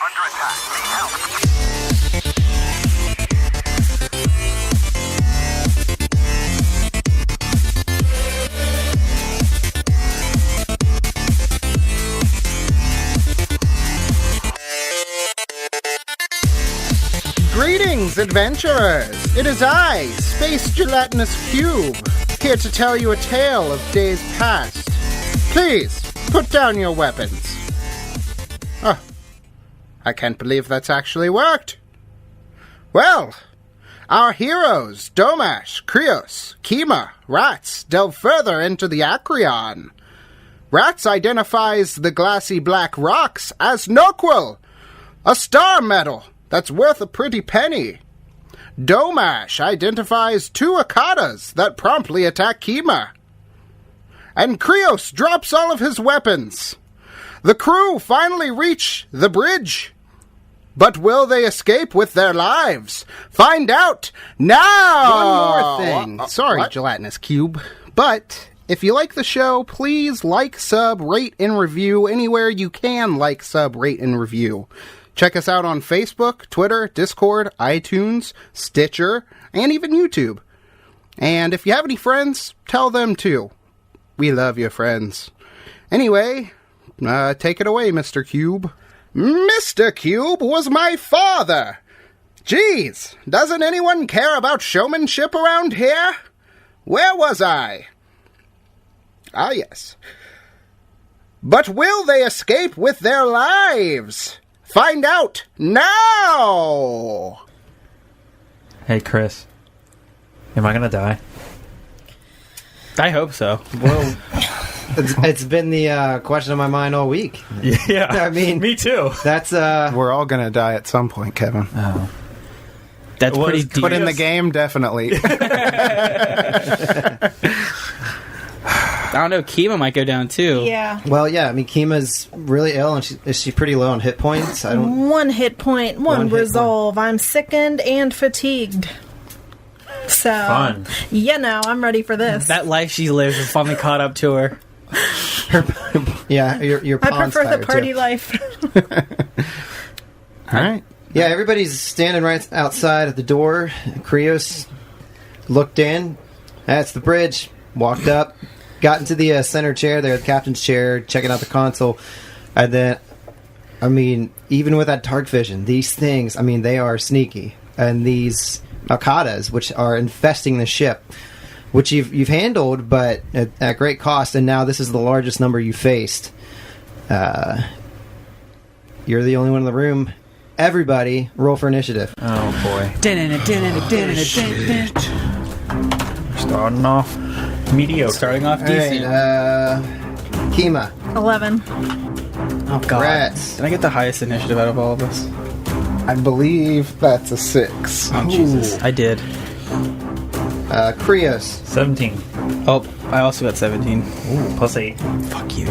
under attack. Need help. Greetings, adventurers! It is I, Space Gelatinous Cube, here to tell you a tale of days past. Please, put down your weapons. Oh, I can't believe that's actually worked. Well, our heroes, Domash, Krios, Kima, Rats, delve further into the Acreon. Rats identifies the glassy black rocks as Noquil, a star metal that's worth a pretty penny. Domash identifies two akatas that promptly attack Kima. And Krios drops all of his weapons. The crew finally reach the bridge. But will they escape with their lives? Find out now! One more thing. Sorry, Gelatinous Cube. But if you like the show, please like, sub, rate, and review anywhere you can like, sub, rate, and review. Check us out on Facebook, Twitter, Discord, iTunes, Stitcher, and even YouTube. And if you have any friends, tell them too. We love you, friends. Anyway, take it away, Mr. Cube. Mr. Cube was my father. Jeez, doesn't anyone care about showmanship around here? Where was I? Ah, yes. But will they escape with their lives? Find out now! Hey, Chris. Am I gonna die? I hope so. Well, it's been the question on my mind all week. Yeah, I mean, me too. That's We're all gonna die at some point, Kevin. Oh. That's pretty deep. But in the game, definitely. I don't know, Kima might go down too. Yeah. Well, yeah. I mean, Kima's really ill, and she's pretty low on hit points. I don't. One hit point, one hit resolve. I'm sickened and fatigued. So, Fun. you know, I'm ready for this. That life she lives has finally caught up to her. Yeah, your I pawn's prefer the tired, party too. life. All right. Yeah, everybody's standing right outside at the door. Krios looked in. That's the bridge. Walked up. Got into the center chair there, the captain's chair, checking out the console. And then, I mean, even with that dark vision, these things, I mean, they are sneaky. And these akatas, which are infesting the ship, which you've handled, but at great cost, and now this is the largest number you faced. You're the only one in the room. Everybody, roll for initiative. Oh boy. Starting off mediocre. Starting off All right, decent. Kima. 11. Oh god. Rats. Did I get the highest initiative out of all of us? I believe that's a 6. Oh Jesus. I did. Krios. 17. Oh, I also got 17. Ooh, plus 8. Fuck you.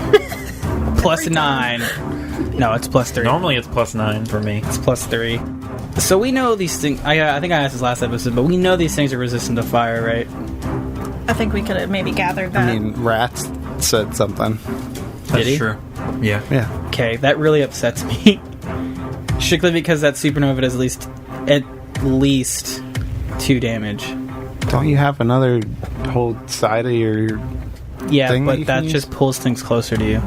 Plus 9. No, it's plus 3. Normally it's plus 9 for me. It's plus 3. So we know these things. I think I asked this last episode, but we know these things are resistant to fire, right? I think we could have maybe gathered that. I mean, Rats said something. That's he? true. Yeah. Yeah. Okay, that really upsets me. Strictly because that supernova does at least 2 damage. Don't you have another whole side of your Yeah, thing that but you that can just pulls things closer to you.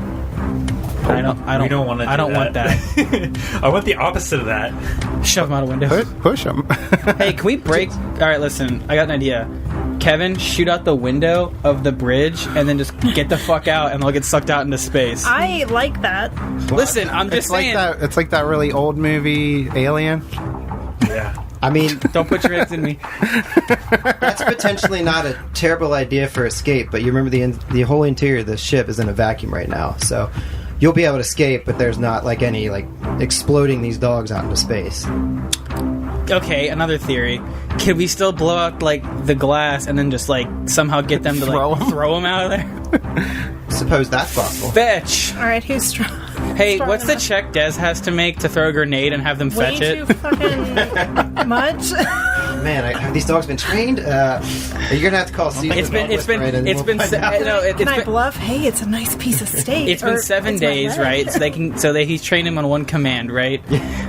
I don't want to. I don't want that. I want the opposite of that. Shove him out a window. push them? Hey, can we break? All right, listen. I got an idea. Kevin, shoot out the window of the bridge and then just get the fuck out, and they'll get sucked out into space. I like that. Listen, I'm just saying. It's like that really old movie Alien. Yeah. I mean, Don't put your eggs in me. that's potentially not a terrible idea for escape, but you remember the whole interior of the ship is in a vacuum right now, so you'll be able to escape, but there's not like any like exploding these dogs out into space. Okay, another theory. Can we still blow out like the glass and then just like somehow get them to throw them out of there? Suppose that's possible. Fetch. All right, who's strong? Hey, strong what's the enough? check Des has to make to throw a grenade and have them Way fetch it? too fucking much. man, have these dogs been trained? You're gonna have to call Caesar. It's Can I bluff? Hey, it's a nice piece of steak. It's been 7 days, right? So he's trained him on one command, right?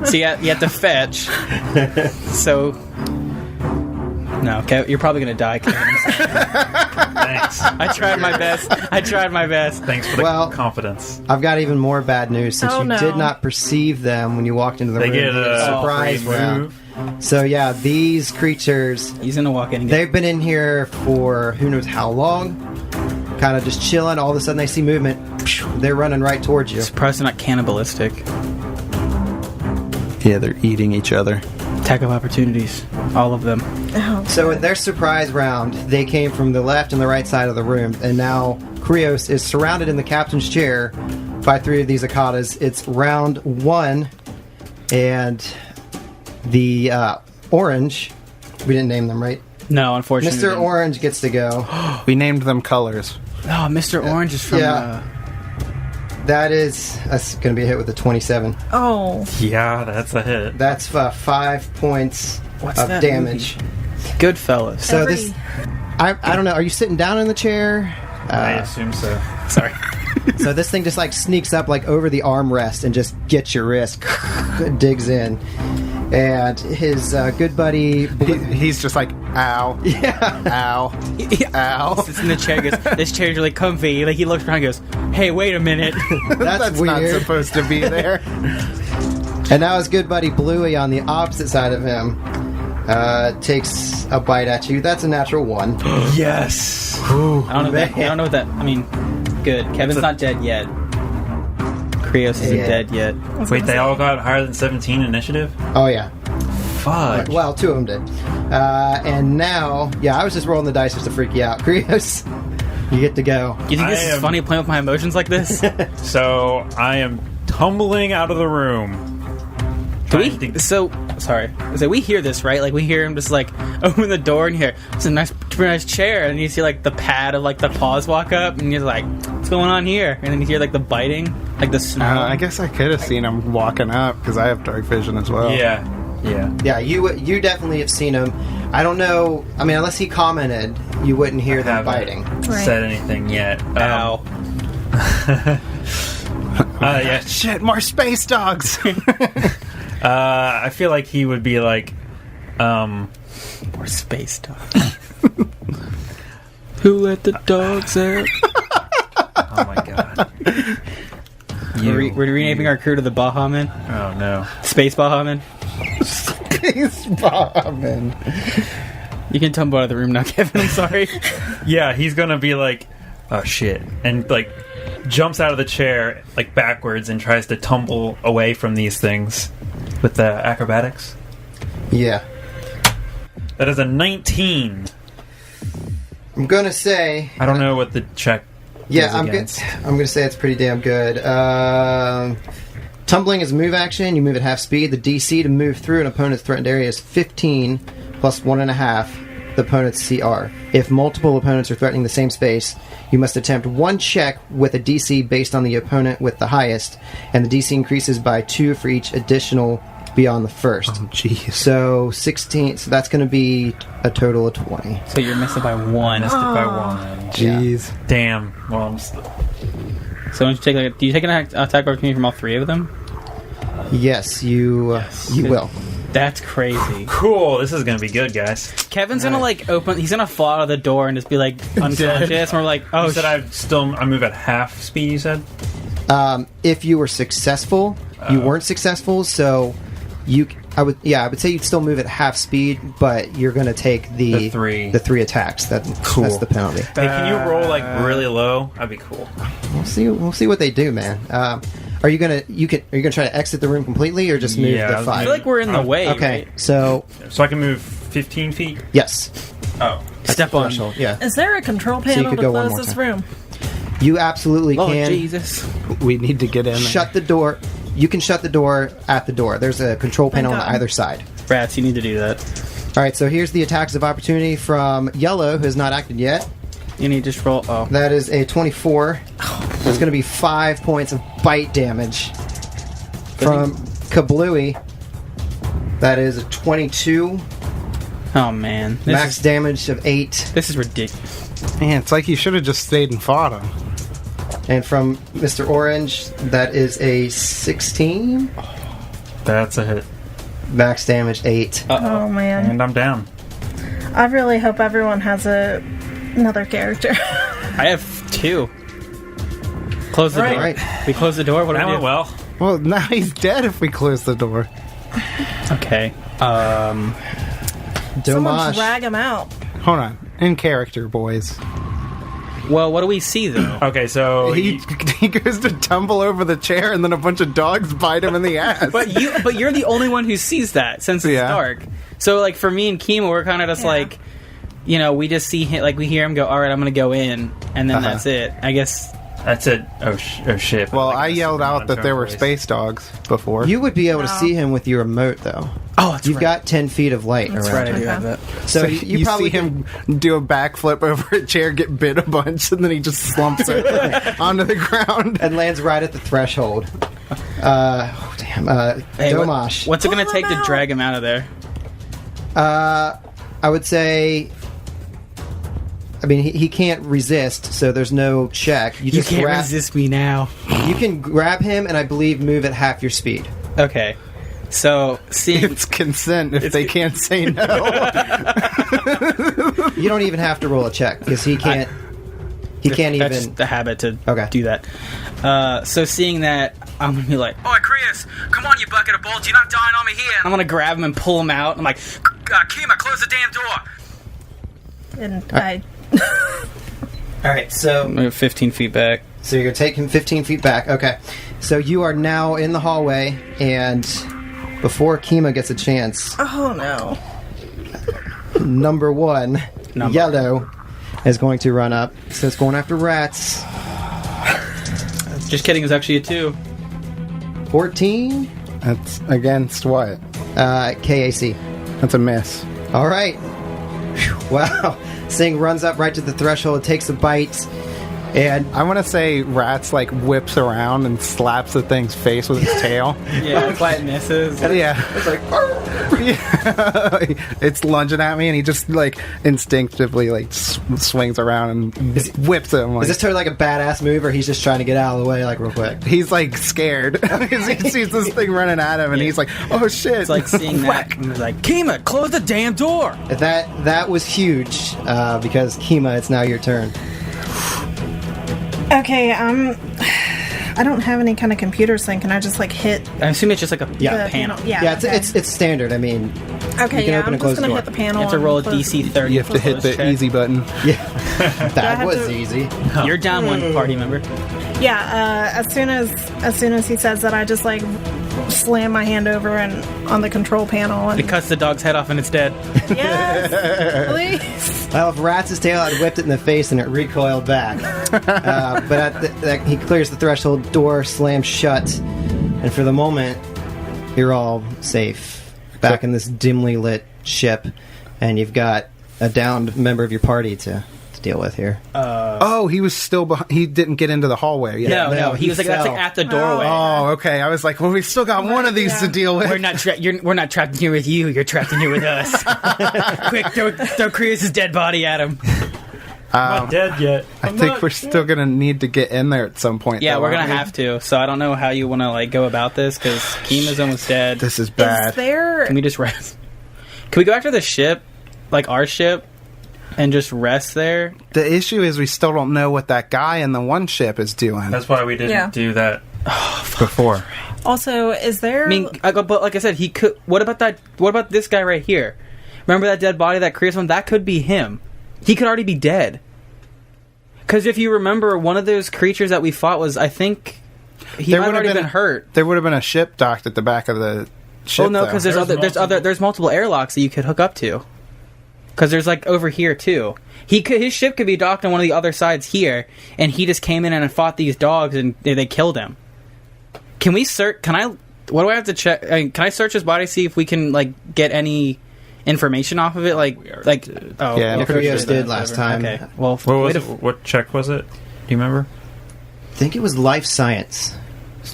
So you have to fetch. So no, Kev, you're probably gonna die, Kevin. Thanks. I tried my best. Thanks for the confidence. I've got even more bad news since no. did not perceive them when you walked into the room. They get a surprise free round. So yeah, these creatures, He's gonna walk in and they've been in here for who knows how long, kind of just chilling. All of a sudden they see movement. They're running right towards you. surprised they're not cannibalistic. Yeah, they're eating each other. Attack of opportunities. All of them. Oh. So in their surprise round, they came from the left and the right side of the room, and now Krios is surrounded in the captain's chair by 3 of these akatas. It's round 1, and the orange, we didn't name them, right? No, unfortunately. Mr. Orange gets to go. We named them colors. Oh, Mr. Orange is from. That's going to be a hit with a 27. Oh. Yeah, that's a hit. That's 5 points What's of that damage. Goodfellas. So this, I don't know. Are you sitting down in the chair? I assume so. Sorry. So this thing just like sneaks up like over the armrest and just gets your wrist, digs in, and his good buddy. He's just like, ow, Yeah. ow, ow. Sits in the chair. Goes, this chair's really comfy. Like he looks around, and goes, "Hey, wait a minute." That's not weird. supposed to be there. And now his good buddy Bluey on the opposite side of him takes a bite at you. That's a natural 1. Yes. I don't know what that. I mean, good. Kevin's not dead yet. Krios isn't dead yet. Wait, they all got higher than 17 initiative? Oh yeah. Fudge. Well, 2 of them did. And now, I was just rolling the dice just to freak you out. Krios, you get to go. You think this is funny playing with my emotions like this? So I am tumbling out of the room. Sorry. So we hear this, right? Like we hear him just like open the door and you hear it's a pretty nice chair, and you see like the pad of like the paws walk up, and you're like, what's going on here? And then you hear like the biting, like the snow. I guess I could have seen him walking up because I have dark vision as well. Yeah. Yeah, you definitely have seen him. I don't know. I mean, unless he commented, you wouldn't hear them biting. Said anything yet? Ow. Yeah. Shit, more space dogs. I feel like he would be like, More space dog. Who let the dogs out? oh my god. We're renaming our crew to the Bahaman. Oh no. Space Bahaman. Space bombing. You can tumble out of the room now, Kevin. I'm sorry. Yeah, he's gonna be like, oh shit, and like jumps out of the chair like backwards and tries to tumble away from these things with the acrobatics. Yeah. That is a 19. I'm gonna say. I don't know what the check. Yeah, is I'm against. I'm gonna say it's pretty damn good. Tumbling is a move action. You move at half speed. The DC to move through an opponent's threatened area is 15 plus 1.5 the opponent's CR. If multiple opponents are threatening the same space, you must attempt one check with a DC based on the opponent with the highest, and the DC increases by 2 for each additional beyond the first. Oh, jeez. So 16. So that's going to be a total of 20. So you're missing by 1. Missed it by 1. Jeez. Damn. Well, I'm So don't you take do you take an attack opportunity from all 3 of them? Yes, you will. That's crazy. cool. This is gonna be good, guys. Kevin's gonna like open. He's gonna fall out of the door and just be like unconscious. And we're like, oh, You said I move at half speed. You said. If you were successful, you weren't successful, so I would say you'd still move at half speed, but you're going to take the 3 attacks. That's the penalty. Hey, can you roll like really low? That'd be cool. We'll see what they do, man. Are you gonna try to exit the room completely, or just move the I 5? feel like we're in the way. Okay, right? so I can move 15 feet. yes, Oh, Step on. yeah, Is there a control you panel could to go one close more this time. room? you absolutely Oh can. Jesus! We need to get in there. Shut the door. You can shut the door at the door. There's a control panel on God. either side. Rats, you need to do that. All right, so here's the attacks of opportunity from Yellow, who has not acted yet. You need to just roll. Oh, That is a 24. That's going to be 5 points of bite damage. From Kablooey, that is a 22. Oh man, Max damage of 8. This is ridiculous. Man, it's like you should have just stayed and fought him. And from Mr. Orange, that is a 16. That's a hit. Max damage 8. Oh man. And I'm down. I really hope everyone has another character. I have 2. Close the door. Right. We close the door. What do That we went do? well. Well, now he's dead if we close the door. Okay. Someone Dommage. drag him out. Hold on. In character, boys. Well, what do we see though? Okay, so He goes to tumble over the chair, and then a bunch of dogs bite him in the ass. But you're the only one who sees that since it's Yeah. dark. So like for me and Kima, we're kind of just Yeah. like, we just see him, like we hear him go, all right, I'm gonna go in, and then that's it. I guess. that's it. Oh shit. Well, Like, I yelled out that there were voice. space dogs before. You would be able to No. see him with your remote, though. Oh, that's You've right. got 10 feet of light That's around right, you. I do have that. So, So you you probably see him do a backflip over a chair, get bit a bunch, and then he just slumps over onto the ground. and lands right at the threshold. Damn. Hey, Dommage. what's it gonna Pull take him to out. drag him out of there? I would say. I mean, he can't resist, so there's no check. You just grab. resist me now. You can grab him, and I believe move at half your speed. Okay. So seeing It's consent if they can't say no. You don't even have to roll a check because he can't. He can't that's even. just the habit to Okay. do that. So seeing that, I'm gonna be like, "Oi, Krios, come on, you bucket of bolts! You're not dying on me here!" And I'm gonna grab him and pull him out. I'm like, "Kima, close the damn door!" And I. All right, so Move 15 feet back. you're gonna take him 15 feet back. Okay, so you are now in the hallway, and before Kima gets a chance, Oh no. number 1, Number. Yellow, is going to run up. So it's going after rats. Just kidding. It was actually a 2. 14 That's against what? KAC. That's a miss. All right. Whew, wow. Singh runs up right to the threshold, takes a bite, and I want to say Rats like whips around and slaps the thing's face with its tail. Yeah, that's why it misses. Yeah. it's like, Yeah. It's lunging at me, and he just like instinctively like swings around and whips him. Like, is this totally like a badass move, or he's just trying to get out of the way, like real quick? he's like scared because he sees this thing running at him, and he's like, "Oh shit!" It's like seeing that. And it's like, Kima, close the damn door. That was huge because Kima, it's now your turn. Okay, I don't have any kind of computer sync. Can I just like hit I assume it's just like a the panel. Yeah. Yeah, okay. it's standard. I mean, Okay, you can yeah, open I'm and close just the gonna door. hit the panel. You have to and roll a close- DC 30. you have to hit the check. easy button. yeah, I that have was to- easy. You're down one party member. Yeah, as soon as he says that, I just like slam my hand over and on the control panel and It cuts the dog's head off and it's dead. yes, please. Well, if Rats' tail had whipped it in the face and it recoiled back. But he clears the threshold, door slams shut, and for the moment, you're all safe. Back in this dimly lit ship, and you've got a downed member of your party to deal with here. Oh, he was still behind. He didn't get into the hallway yet. No, he he was like that's fell. like at the doorway. Oh, okay. I was like, well, we still got one of these to Yeah. deal with. We're not trapped in here with you. You're trapped in here with us. Quick, throw Krios' dead body at him. I'm not dead yet. I think we're still gonna need to get in there at some point. Yeah, though, we're gonna aren't we? have to. So I don't know how you want to like go about this because Kima's almost dead. This is bad. Is there? Can we just rest? Can we go back to the ship, like our ship, and just rest there? The issue is we still don't know what that guy in the one ship is doing. That's why we didn't Yeah. do that before. Also, is there? I mean, but like I said, he could. What about that? What about this guy right here? Remember that dead body that Krios found? That could be him. He could already be dead. Because if you remember, one of those creatures that we fought was, I think, he There might have would've already been hurt. There would have been a ship docked at the back of the ship. Oh no, because though. there's multiple airlocks that you could hook up to. Because there's like over here too. His ship could be docked on one of the other sides here, and he just came in and fought these dogs, and they killed him. Can we search? What do I have to check? Can I search his body, see if we can like get any information off of it? Oh Yeah, I'm pretty sure it did last time. Okay, well, What was it? What check was it? Do you remember? I think it was life science.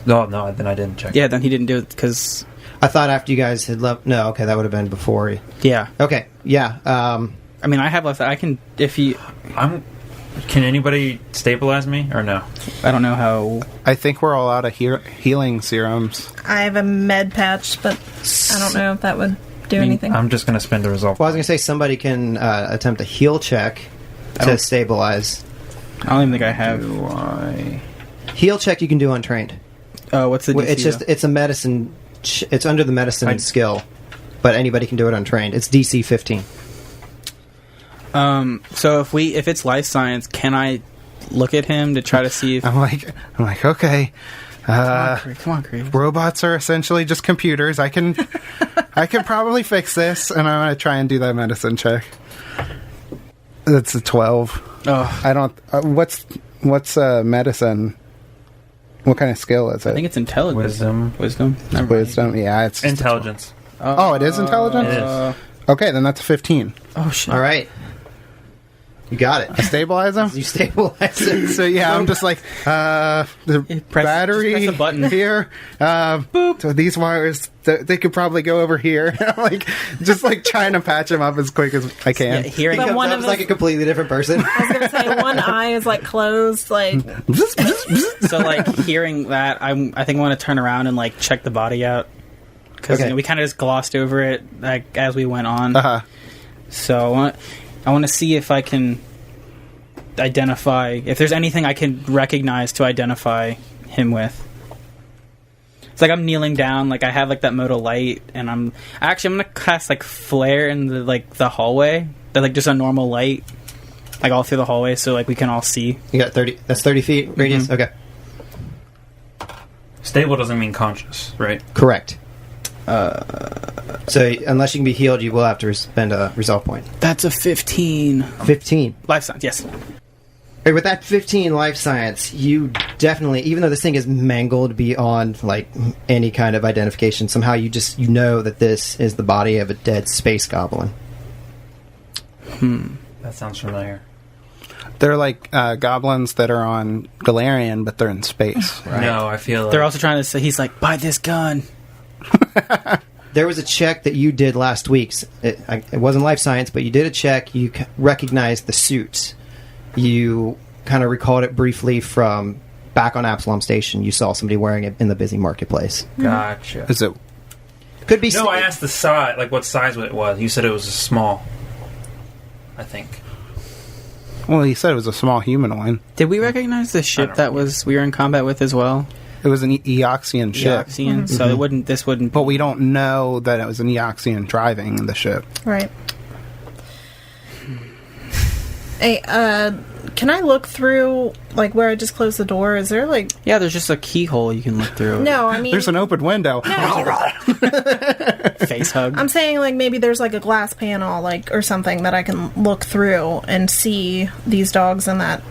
No, then I didn't check. yeah, then he didn't do it because I thought after you guys had left. No, okay, that would have been before. Yeah. Okay, yeah. I mean, I have left. I can if you. Can anybody stabilize me or no? I don't know how. I think we're all out of healing serums. I have a med patch, but I don't know if that would do anything. I'm just going to spend the resolve. Well, I was gonna say somebody can attempt a heal check to stabilize. I don't even think I have. Do I? Heal check you can do untrained. Oh, what's the? DC, It's just it's a medicine. It's under the medicine skill, but anybody can do it untrained. It's DC 15. So if it's life science, can I look at him to try to see if? I'm like, okay. Come on, Krios. Robots are essentially just computers. I can probably fix this, and I'm gonna try and do that medicine check. That's a 12. Oh, I don't. What's medicine? What kind of skill is it? I think it's intelligence. Wisdom. Never mind. Wisdom. Yeah, it's just Intelligence. Oh, it is intelligence. It is. Okay, then that's a 15. Oh shit! All right, you got it. I stabilize him. You stabilize it. So yeah, I'm just like the battery just press a button. here. Boop. So these wires, they could probably go over here. I'm like just like trying to patch him up as quick as I Yeah, can. hearing. But Comes one up of as us- like a completely different person. I was gonna say one eye is like closed, like So like hearing that, I think I want to turn around and like check the body out because Okay. we kind of just glossed over it like as we went on. Uh-huh. So I want to see if I can identify if there's anything I can recognize to identify him with. It's like I'm kneeling down, like I have like that modal light, and I'm gonna cast like flare in the hallway. That like just a normal light, like all through the hallway, so like we can all see. You got 30. That's 30 feet radius. Okay, Stable doesn't mean conscious, right? correct. So unless you can be healed, you will have to spend a resolve point. That's a 15 15. life science. Yes. Right, with that 15 life science, you definitely, even though this thing is mangled beyond like any kind of identification, somehow you know that this is the body of a dead space goblin. That sounds familiar. They're like goblins that are on Galarian, but they're in space. No, I feel like They're also trying to say he's like, buy this gun. There was a check that you did last week. It wasn't life science, but you did a check. You recognized the suits. You kind of recalled it briefly from back on Absalom Station. You saw somebody wearing it in the busy marketplace. Gotcha. Is it? Could be. No, I asked the size, like what size it was. You said it was small. I think. Well, he said it was a small humanoid. Did we recognize the ship that we were in combat with as well? It was an Eoxian ship, Eoxian. So it wouldn't. This wouldn't. but we don't know that it was an Eoxian driving the ship. right. Hey, can I look through like where I just closed the door? Is there like Yeah, there's just a keyhole you can look through. no? I mean, There's an open window. Face hug. I'm saying like maybe there's like a glass panel like or something that I can look through and see these dogs in that.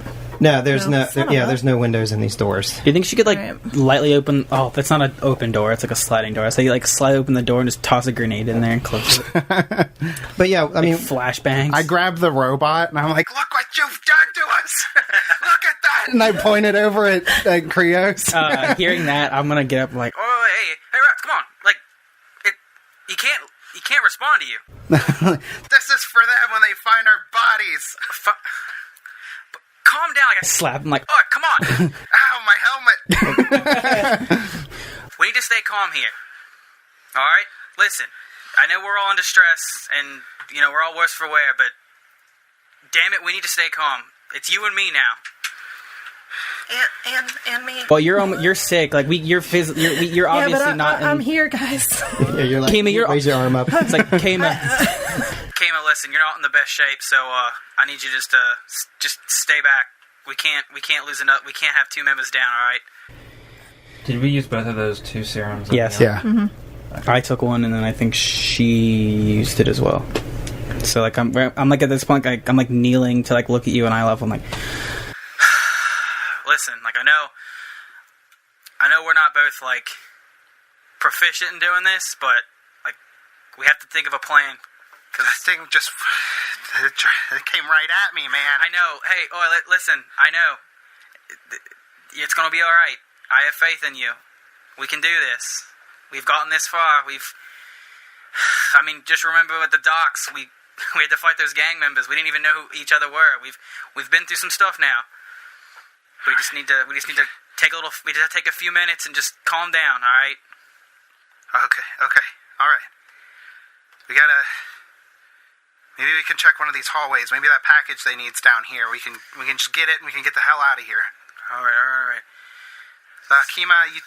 No, there's No, no. son of a- There's no windows in these doors. Do you think she could like Right. lightly open? Oh, that's not an open door. It's like a sliding door. So you like slide open the door and just toss a grenade in there and close it. But yeah, I mean, Flashbangs. I grabbed the robot and I'm like, "Look what you've done to us! Look at that!" And I pointed over at Krios. Hearing that, I'm gonna get up like, Oh, hey, Rex, come on! Like, he can't respond to you. This is for them when they find our bodies. Calm down, like I slap him like, Oh, come on! Ow, my helmet! We need to stay calm here. All right, listen. I know we're all in distress, and we're all worse for wear, but damn it, we need to stay calm. It's you and me now. And me. well, you're sick. Like you're obviously Yeah, but not. I'm here, guys. you're like, Kima, you're- raise your arm up. It's like Kama. Kama, listen, you're not in the best shape, so I need you just to stay back. We can't lose enough. We can't have two members down. All right. Did we use both of those two serums? Yes. Yeah. I took one, and then I think she used it as well. So like I'm like at this point, like, I'm like kneeling to like look at you, and I love. I'm like, Listen, like I know we're not both like proficient in doing this, but like we have to think of a plan. Cause This thing just it came right at me, man. I know. Hey, listen. I know. It's gonna be all right. I have faith in you. We can do this. We've gotten this far. Just remember at the docks, we had to fight those gang members. We didn't even know who each other were. We've been through some stuff now. We just need to take a few minutes and just calm down, all right? Okay, all right. Maybe we can check one of these hallways. Maybe that package they need's down here. We can just get it and we can get the hell out of here. All right. Kima, you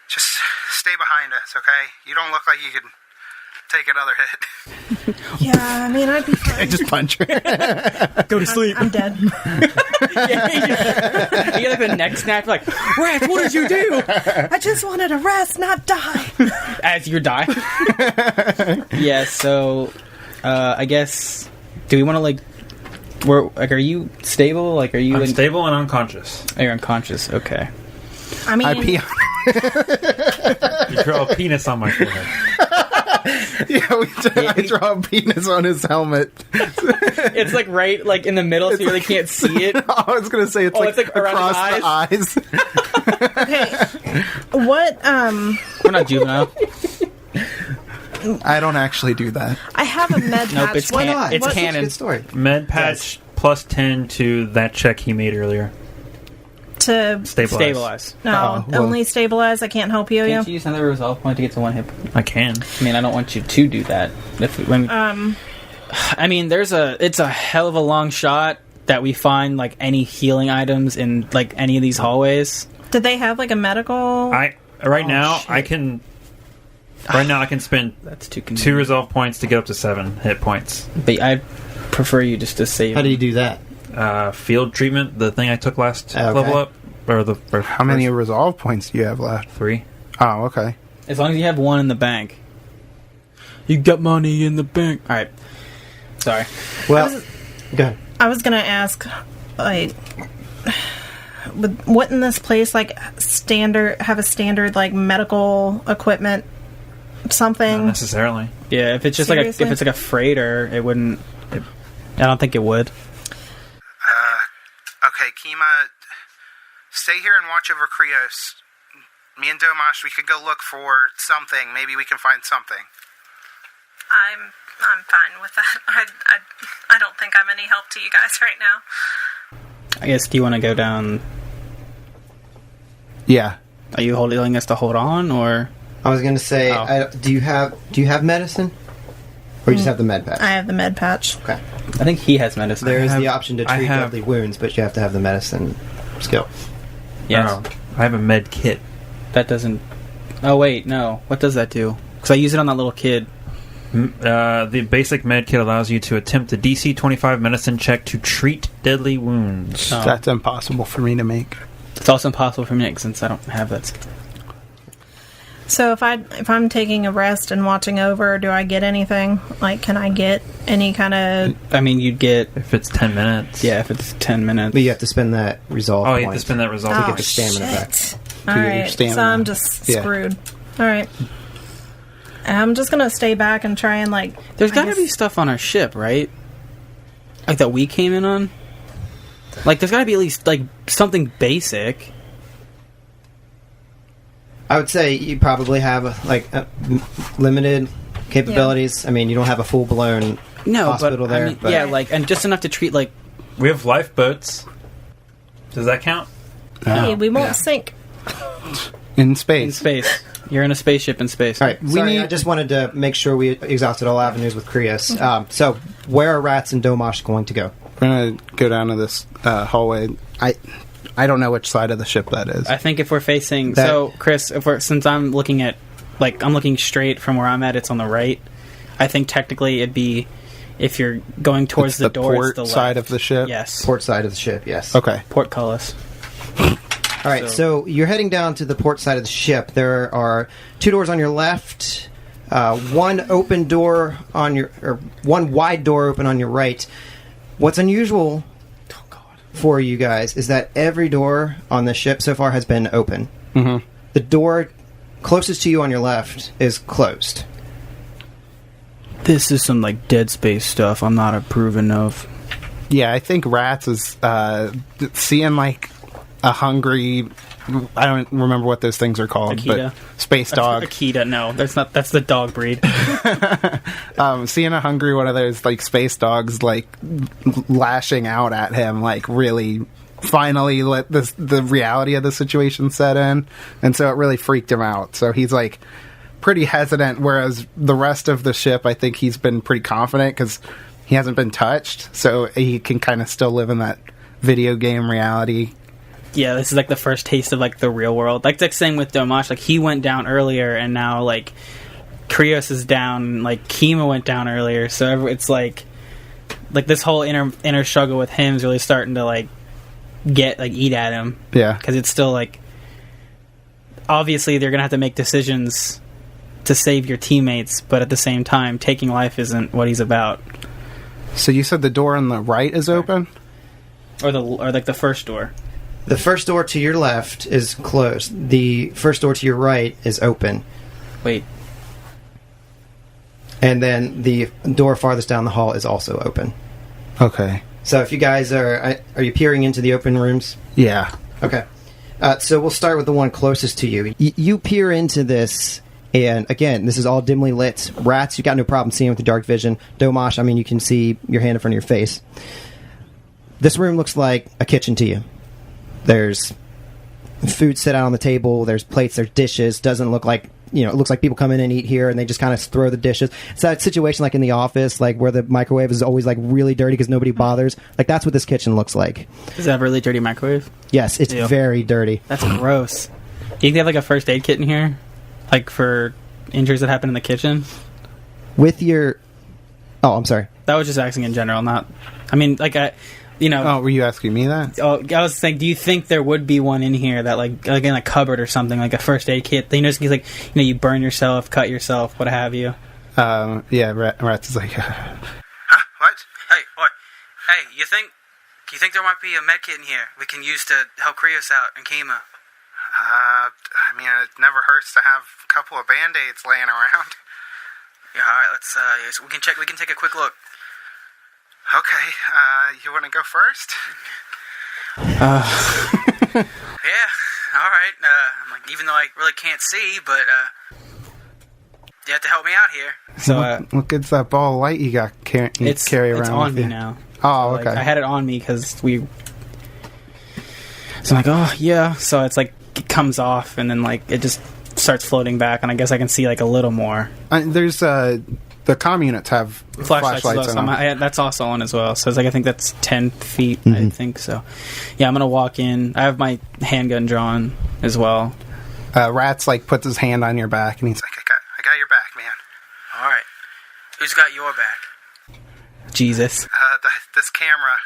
just stay behind us, okay? You don't look like you could take another hit. Yeah, I'd be fine. I just punch her. Go to sleep. I'm dead. You get like the neck snap, like, Rats, what did you do? I just wanted to rest, not die. As you die. Yeah, so, I guess, do we want to, are you stable? Are you... I'm stable and unconscious. Oh, you're unconscious, okay. I pee on You draw a penis on my forehead. I draw a penis on his helmet. It's right in the middle, so you really can't see it. I was gonna say it's it's across the eyes. Okay. What, We're not juvenile. I don't actually do that. I have a med patch. Nope, it's canon. It's canon. Good story. Med patch plus 10 to that check he made earlier. To Stabilize. No, only stabilize. I can't help you. Can't you use another resolve point to get to 1 hit point? I can. I don't want you to do that. It's a hell of a long shot that we find any healing items in any of these hallways. Did they have a medical? Right now I can spend That's too 2 resolve points to get up to 7 hit points. But I prefer you just to save. How do you do that? Field treatment, the thing I took last level up, or how many resolve points do you have left? 3. Oh, okay. As long as you have 1 in the bank. You got money in the bank. All right. Sorry. Well, go ahead. I was gonna ask, wouldn't this place have a standard medical equipment, something? Not necessarily. Yeah, if it's just if it's a freighter, it wouldn't. I don't think it would. Okay, Kima, stay here and watch over Krios. Me and Domash, we could go look for something. Maybe we can find something. I'm fine with that. I don't think I'm any help to you guys right now. I guess. Do you want to go down? Yeah. Are you holding us to hold on, or? I was going to say, do you have medicine? Or you just have the med patch? I have the med patch. Okay. I think he has medicine. There is the option to treat deadly wounds, but you have to have the medicine skill. Yes. Oh, I have a med kit. That doesn't... Oh, wait, no. What does that do? Because I use it on that little kid. The basic med kit allows you to attempt a DC 25 medicine check to treat deadly wounds. Oh. That's impossible for me to make. It's also impossible for me since I don't have that skill. So if I'm taking a rest and watching over, do I get anything? Can I get any kind of... you'd get... If it's 10 minutes. Yeah, if it's 10 minutes. But you have to spend that resolve point. You have to spend that resolve to point. get the stamina back. All right, so I'm just screwed. All right. I'm just going to stay back and try and, There's got to be stuff on our ship, right? That we came in on? There's got to be at least, something basic. I would say you probably have limited capabilities. Yeah. You don't have a full-blown hospital there. But and just enough to treat we have lifeboats. Does that count? Hey, we won't sink. In space. In space. You're in a spaceship in space. All right. I just wanted to make sure we exhausted all avenues with Krios. So, where are Rats and Domash going to go? We're going to go down to this hallway. I don't know which side of the ship that is. I think if we're facing... So, Chris, since I'm looking at... I'm looking straight from where I'm at, it's on the right. I think technically it'd be... If you're going towards the door, port it's the left side of the ship? Yes. Port side of the ship, yes. Okay. Portcullis. All right, so you're heading down to the port side of the ship. There are 2 doors on your left, one wide door open on your right. What's unusual for you guys is that every door on the ship so far has been open. Mm-hmm. The door closest to you on your left is closed. This is some Dead Space stuff I'm not approving of. Yeah, I think Rats is seeing a hungry I don't remember what those things are called. Akita. But space dog. Akita, no, that's the dog breed. Seeing a hungry one of those like space dogs like lashing out at him, like really finally let the reality of the situation set in, and so it really freaked him out. So he's like pretty hesitant, whereas the rest of the ship, I think he's been pretty confident because he hasn't been touched, so he can kind of still live in that video game reality. Yeah, this is like the first taste of like the real world. Like the same with Domash. Like he went down earlier, and now like Krios is down. Like Kima went down earlier, so it's like this whole inner struggle with him is really starting to like eat at him. Yeah, because it's still like obviously they're gonna have to make decisions to save your teammates, but at the same time, taking life isn't what he's about. So you said the door on the right is open, or like the first door. The first door to your left is closed. The first door to your right is open. Wait. And then the door farthest down the hall is also open. Okay. So if you guys are you peering into the open rooms? Yeah. Okay. So we'll start with the one closest to you. You peer into this, and again, this is all dimly lit. Rats, you got no problem seeing with the dark vision. Domash, I mean, you can see your hand in front of your face. This room looks like a kitchen to you. There's food set out on the table. There's plates. There's dishes. Doesn't look like, it looks like people come in and eat here and they just kind of throw the dishes. It's that situation like in the office, like where the microwave is always like really dirty because nobody bothers. Like that's what this kitchen looks like. Does it have a really dirty microwave? Yes, it's very dirty. That's gross. Do you think they have like a first aid kit in here? Like for injuries that happen in the kitchen? With your... Oh, I'm sorry. That was just asking in general, not... I mean, like Oh, were you asking me that? Oh, I was saying, do you think there would be one in here that, like in a cupboard or something, like a first aid kit? Like, you burn yourself, cut yourself, what have you? Yeah, Rats is like... Huh? What? Hey, what? Hey, do you think there might be a med kit in here we can use to help Krios out and Kima? I mean, it never hurts to have a couple of Band-Aids laying around. Yeah, alright, let's, so we can take a quick look. Okay, you want to go first? Yeah, alright. I'm like, even though I really can't see, but, you have to help me out here. So, what good's that ball of light you got carry around it's on with me you? now. Oh, So, okay. I had it on me because So I'm like, oh, yeah. So it's like, it comes off, and then, like, it just starts floating back, and I guess I can see, like, a little more. There's, the comm units have flashlights as well, on them. that's also on as well. So it's like, I think that's 10 feet, I think. So, yeah, I'm going to walk in. I have my handgun drawn as well. Rats, like, puts his hand on your back, and he's like, I got your back, man. Alright. Who's got your back? Jesus. This camera.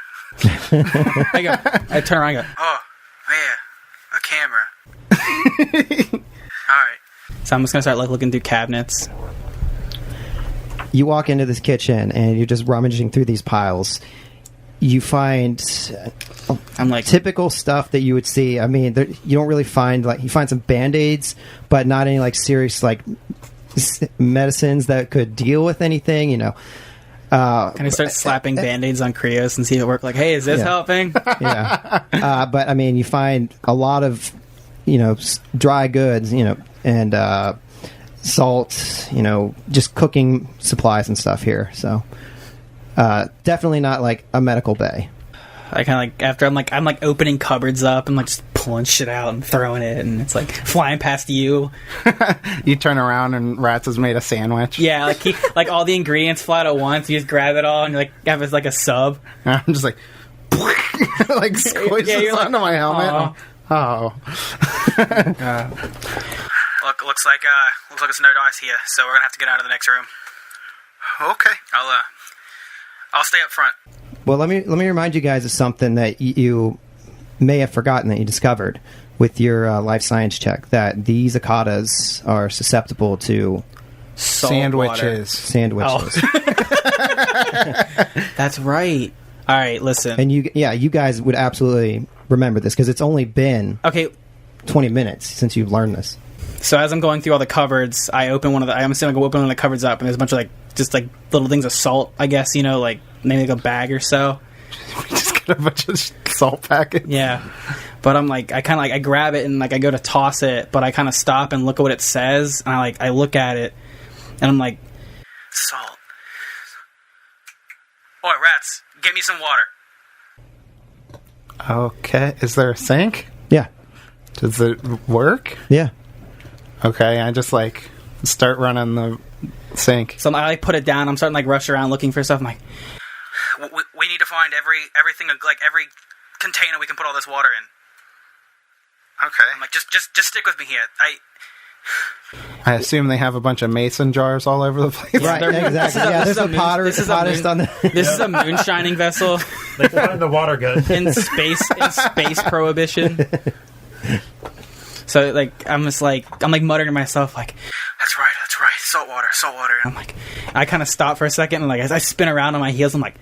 I turn around and go, Oh, yeah. A camera. Alright. so I'm just going to start, like, looking through cabinets. You walk into this kitchen and you're just rummaging through these piles. You find I'm like, typical stuff that you would see. I mean, you don't really find, like, you find some Band-Aids, but not any, like, serious, like, medicines that could deal with anything, Can I start slapping Band-Aids on Krios and see if it works? Like, hey, is this helping? Yeah. But, I mean, you find a lot of, dry goods, and salt, just cooking supplies and stuff here. So, definitely not like a medical bay. I kind of like, after I'm like opening cupboards up and like just pulling shit out and throwing it, and it's like flying past you. You turn around and Rats has made a sandwich. Yeah, like all the ingredients fly out at once. You just grab it all and you like have it like a sub. And I'm just like, like squishes you're like, onto my helmet. Oh. Look, looks like it's no dice here, so we're gonna have to get out of the next room. Okay. I'll stay up front. Well, let me remind you guys of something that you may have forgotten that you discovered with your life science check, that these akatas are susceptible to Sandwiches. Oh. That's right. All right, listen. And you guys would absolutely remember this because it's only been Okay, 20 minutes since you've learned this. so as I'm going through all the cupboards, I'm assuming I open one of the cupboards up, and there's a bunch of like just like little things of salt, I guess, like maybe like a bag or so. We just a bunch of salt packets. Yeah, but I'm like, I kind of like, I grab it and like I go to toss it, but I kind of stop and look at what it says, and I look at it, and I'm like, salt. Oi, rats, get me some water. Okay, is there a sink? Yeah. Does it work? Yeah. Okay, I just like start running the sink. so I like put it down. I'm starting to like rush around looking for stuff. I'm like, We need to find everything, like every container we can put all this water in. Okay. I'm like, just stick with me here. I assume they have a bunch of mason jars all over the place. Right, exactly. Yeah, there's a potter. this is a hottest moon- on the. this is a moonshining vessel They find the water good. in space prohibition. So like I'm muttering to myself like, That's right. Salt water. I'm like, I kind of stop for a second and like as I spin around on my heels, I'm like,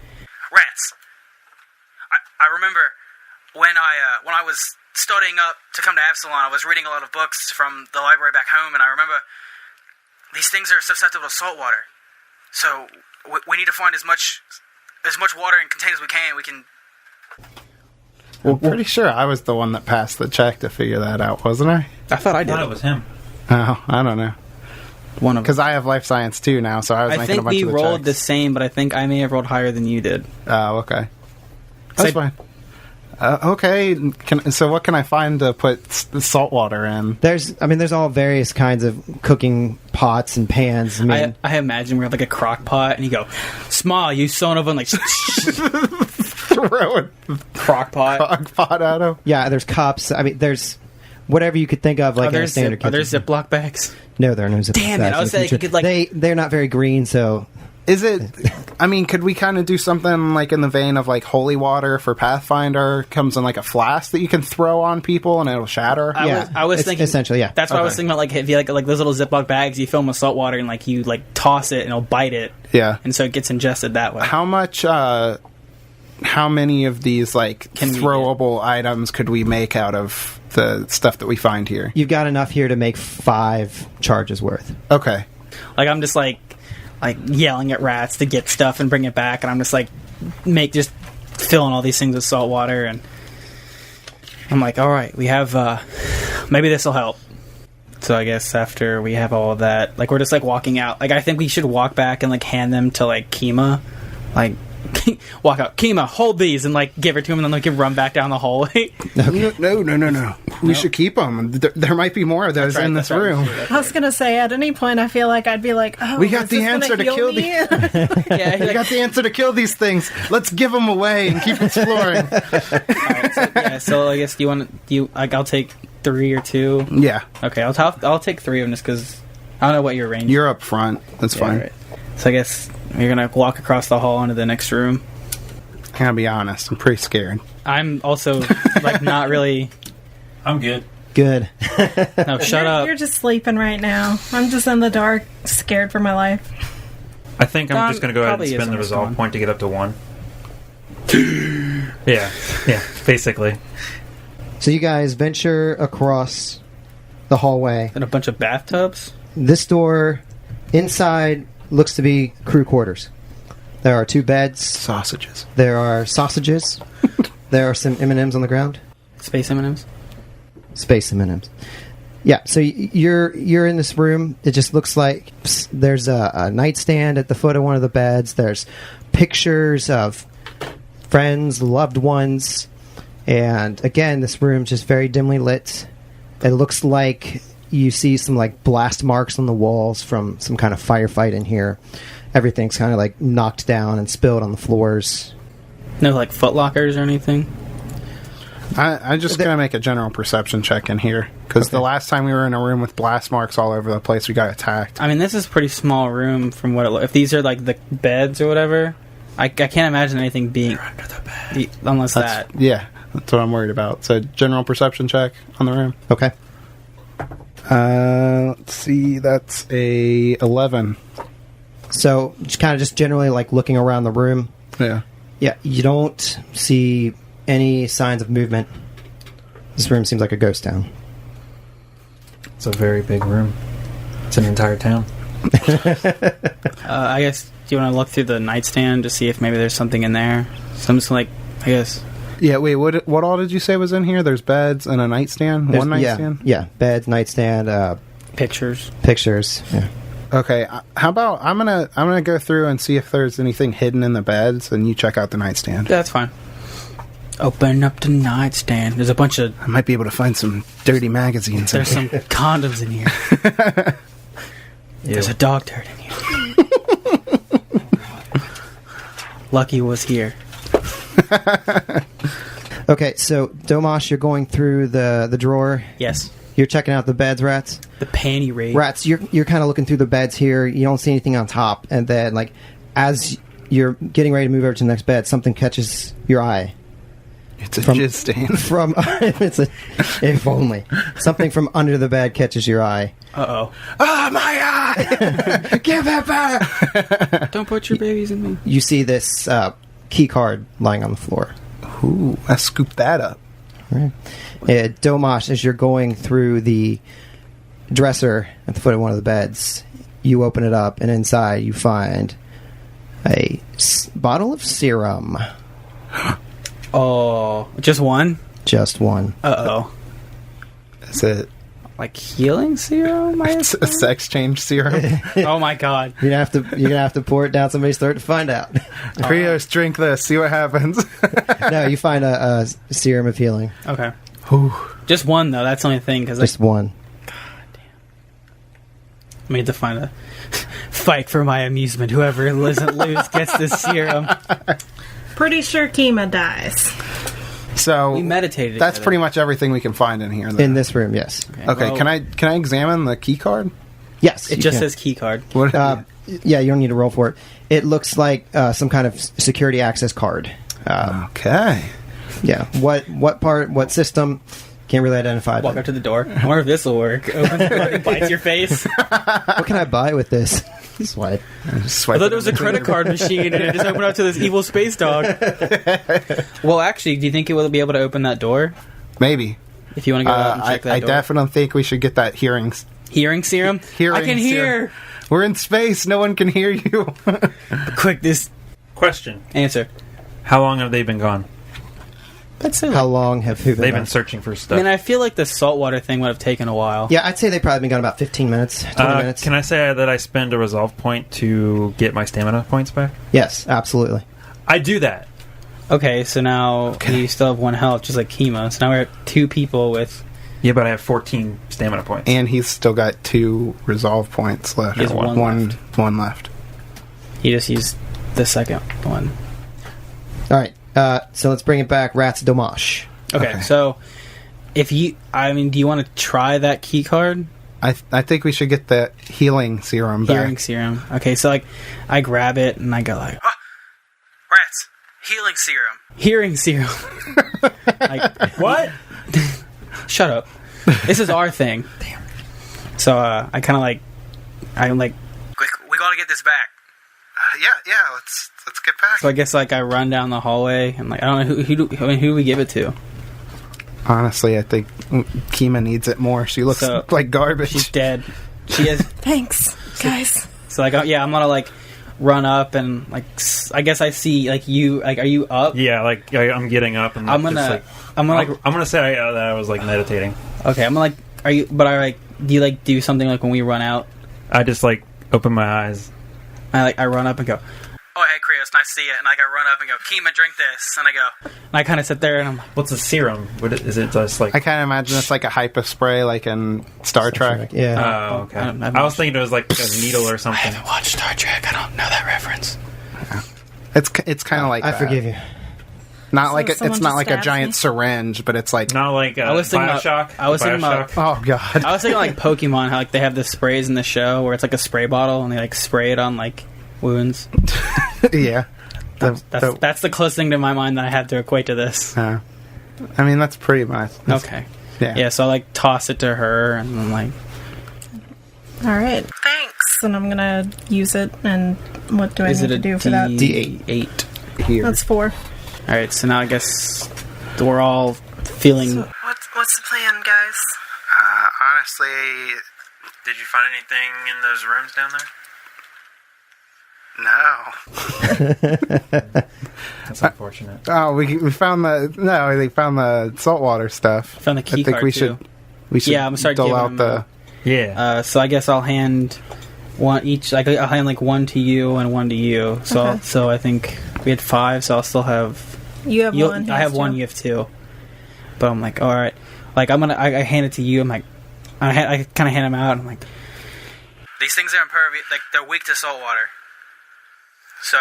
Rats. I remember when I was studying up to come to Absalon, I was reading a lot of books from the library back home, and I remember these things are susceptible to salt water. So we need to find as much water in containers as we can. I'm pretty sure I was the one that passed the check to figure that out, wasn't I? I thought I I did. thought it was him. Oh, I don't know. One of Because I have life science too now, so I was I making a think bunch we of the rolled the checks. same, but I think I may have rolled higher than you did. Oh, okay. That's fine. Okay, so what can I find to put salt water in? There's all various kinds of cooking pots and pans. I mean, I imagine we have like a crock pot, and you go, "Small, you son of a," like Throw a crock pot. crock pot at him? yeah, there's cups. I mean, there's whatever you could think of, like Are there, in a standard are there kitchen. Ziploc bags? No, there are no Ziploc Damn it, bags I in was the saying future. you could, like- they're not very green, so Is it... I mean, could we kind of do something like in the vein of like holy water for Pathfinder? Comes in like a flask that you can throw on people and it'll shatter? I was it's thinking essentially, yeah. That's what I was Okay. thinking about. Like if you like those little Ziploc bags, you fill them with salt water and like you like toss it and it'll bite it, Yeah. and so it gets ingested that way. How much... how many of these like Can we throwable items could we make out of the stuff that we find here? You've got enough here to make 5 charges worth. Okay. Like I'm just like yelling at rats to get stuff and bring it back, and I'm just like just filling all these things with salt water, and I'm like, all right, we have maybe this will help. So I guess after we have all of that, like we're just like walking out. Like I think we should walk back and like hand them to like Kima, like walk out, Kima, hold these, and like give it to him, and then like you run back down the hallway. No. We should keep them. There might be more of those in this room. I was gonna say, at any point, I feel like I'd be like, "Oh, We got is the this gonna answer to heal kill me?" Yeah, We got the answer to kill these things. Let's give them away and keep exploring. so I guess I'll take 3 or 2. Yeah, Okay, I'll take 3 of them just because I don't know what your range. you're up front. That's Yeah, fine. right. So I guess we're gonna walk across the hall into the next room. I gotta be honest. I'm pretty scared. I'm also like not really. I'm good. Good. No, shut up. You're just sleeping right now. I'm just in the dark, scared for my life. I think I'm Don just going to go ahead and probably spend isn't the resolve respond. point to get up to 1. yeah, basically. So you guys venture across the hallway. And a bunch of bathtubs. This door inside looks to be crew quarters. There are 2 beds. Sausages. There are sausages. There are some M&Ms on the ground. Space M&Ms. Space M&Ms. Yeah, so you're in this room. It just looks like there's a nightstand at the foot of one of the beds. There's pictures of friends, loved ones, and again, this room's just very dimly lit. It looks like you see some like blast marks on the walls from some kind of firefight in here. Everything's kind of like knocked down and spilled on the floors. No like footlockers or anything. I'm just gonna make a general perception check in here because the last time we were in a room with blast marks all over the place, we got attacked. I mean, this is a pretty small room from what it looks. If these are like the beds or whatever, I can't imagine anything being under the bed unless that. Yeah, that's what I'm worried about. So general perception check on the room. Okay. Let's see. That's a 11. So just generally like looking around the room. Yeah. Yeah, you don't see any signs of movement. This room seems like a ghost town. It's a very big room. It's an entire town. I guess do you want to look through the nightstand to see if maybe there's something in there? So I'm just like, I guess Yeah, wait, what all did you say was in here? There's beds and a nightstand? One nightstand? Yeah, beds, nightstand, Pictures. pictures. Yeah. Okay, how about I'm gonna go through and see if there's anything hidden in the beds, and you check out the nightstand. That's fine. Open up the nightstand. There's a bunch of... I might be able to find some dirty magazines. There's some condoms in here. There's a dog turd in here. Lucky was here. Okay, so Domash, you're going through the drawer. Yes. You're checking out the beds, Rats. The panty raid. Rats, you're kind of looking through the beds here. You don't see anything on top, and then like as you're getting ready to move over to the next bed, something catches your eye. It's a jizz stain. From if only something from under the bed catches your eye. Uh-oh. Oh, my eye! Give it back! Don't put your babies in me. You see this key card lying on the floor. Ooh, I scooped that up. Right. Domash, as you're going through the dresser at the foot of one of the beds, you open it up, and inside you find a bottle of serum. Oh, just one? Just one. Uh-oh. Is it Like healing serum? it's a sex change serum? Oh my god. You're gonna have to pour it down somebody's throat to find out. Krios, drink this. See what happens. No, you find a serum of healing. Okay. Ooh. Just one though. That's the only thing because Just one. I need to find a fight for my amusement. Whoever doesn't lose gets this serum. Pretty sure Kima dies. So We meditated. that's together. pretty much everything we can find in here. Then. In this room, yes. Okay, well, can I examine the key card? Yes. It you just can. says key card. What? Yeah, you don't need to roll for it. It looks like some kind of security access card. Okay. Yeah. What system? Can't really identify. Walk up to the door. I wonder if this will work. Open the door, it bites your face. What can I buy with this? Swipe. Swipe I thought it was a credit card machine, and it just opened up to this evil space dog. Well, actually, do you think it will be able to open that door? Maybe. If you want to go out and check that I door. definitely think we should get that hearing Hearing serum? Hearing I can serum. hear! We're in space. No one can hear you. Quick, this Question: answer. How long have they been gone? Let's say How long have who They've been been searching for stuff. I mean, I feel like the saltwater thing would have taken a while. Yeah, I'd say they've probably been gone about 15 minutes, 20 minutes. Can I say that I spend a resolve point to get my stamina points back? Yes, absolutely. I do that. Okay, so now you still have one health, just like Kima. So now we're at 2 people with... Yeah, but I have 14 stamina points. And he's still got 2 resolve points left. He has one One left. He just used the second one. All right, so let's bring it back. Rats Domash. Okay, so if you... I mean, do you want to try that key card? I think we should get the healing serum back. Hearing serum. Okay, so like, I grab it and I go like... Rats, healing serum. Hearing serum. Like, What? shut up. This is our thing. Damn. So I kind of like... I'm like... Quick, we gotta get this back. Yeah, let's get back. So I guess like I run down the hallway and like I don't know who do we give it to? Honestly, I think Kima needs it more. She looks So, like garbage. She's dead. She is. Thanks, guys. So like yeah, I'm gonna like run up and like I guess I see like you like are you up? Yeah, like I'm getting up and I'm just, gonna like, I'm gonna like I'm gonna say that I was like meditating. okay. I'm gonna like are you? But I like do you like do something like when we run out? I just like open my eyes. I run up and go. Oh, hey, Krios, nice to see you. And I run up and go, Kima, drink this. And I go, And I kind of sit there and I'm like, What's a serum? Is it just like? I kind of imagine it's like a hypo spray, like in Star Trek. Yeah. Oh, okay. I don't- I was thinking it was like a needle or I something. haven't watched Star Trek. I don't know that reference. It's kind of like I that. forgive you. Not So like someone it's not just like a stabs giant me? syringe, but it's like Not like I was thinking about- Bioshock. I was thinking about- Bioshock. oh god. I was thinking like Pokemon, how like they have the sprays in the show where it's like a spray bottle and they like spray it on like wounds. Yeah. That's the closest thing to my mind that I had to equate to this. I mean, that's pretty much. Okay. Yeah. Yeah, so I like toss it to her and I'm like, All right. Thanks. And I'm gonna use it. And what do I is need it to a do for that? D8? Here. That's 4. Alright, so now I guess we're all feeling. What's the plan, guys? Honestly, Did you find anything in those rooms down there? That's unfortunate. Oh, we found they found the saltwater stuff. Found the key I think card, we too. should Yeah, I'm sorry, dole giving out them the. Yeah. So I guess I'll hand one each. Like I'll hand like one to you and one to you. So Okay. so I think we had 5. So I'll still have. You have one. he I has have 1. two. You have 2. But I'm like, all right. Like I hand it to you. I'm like, I kind of hand them out. I'm like, These things are impervious. Like, they're weak to salt water. So,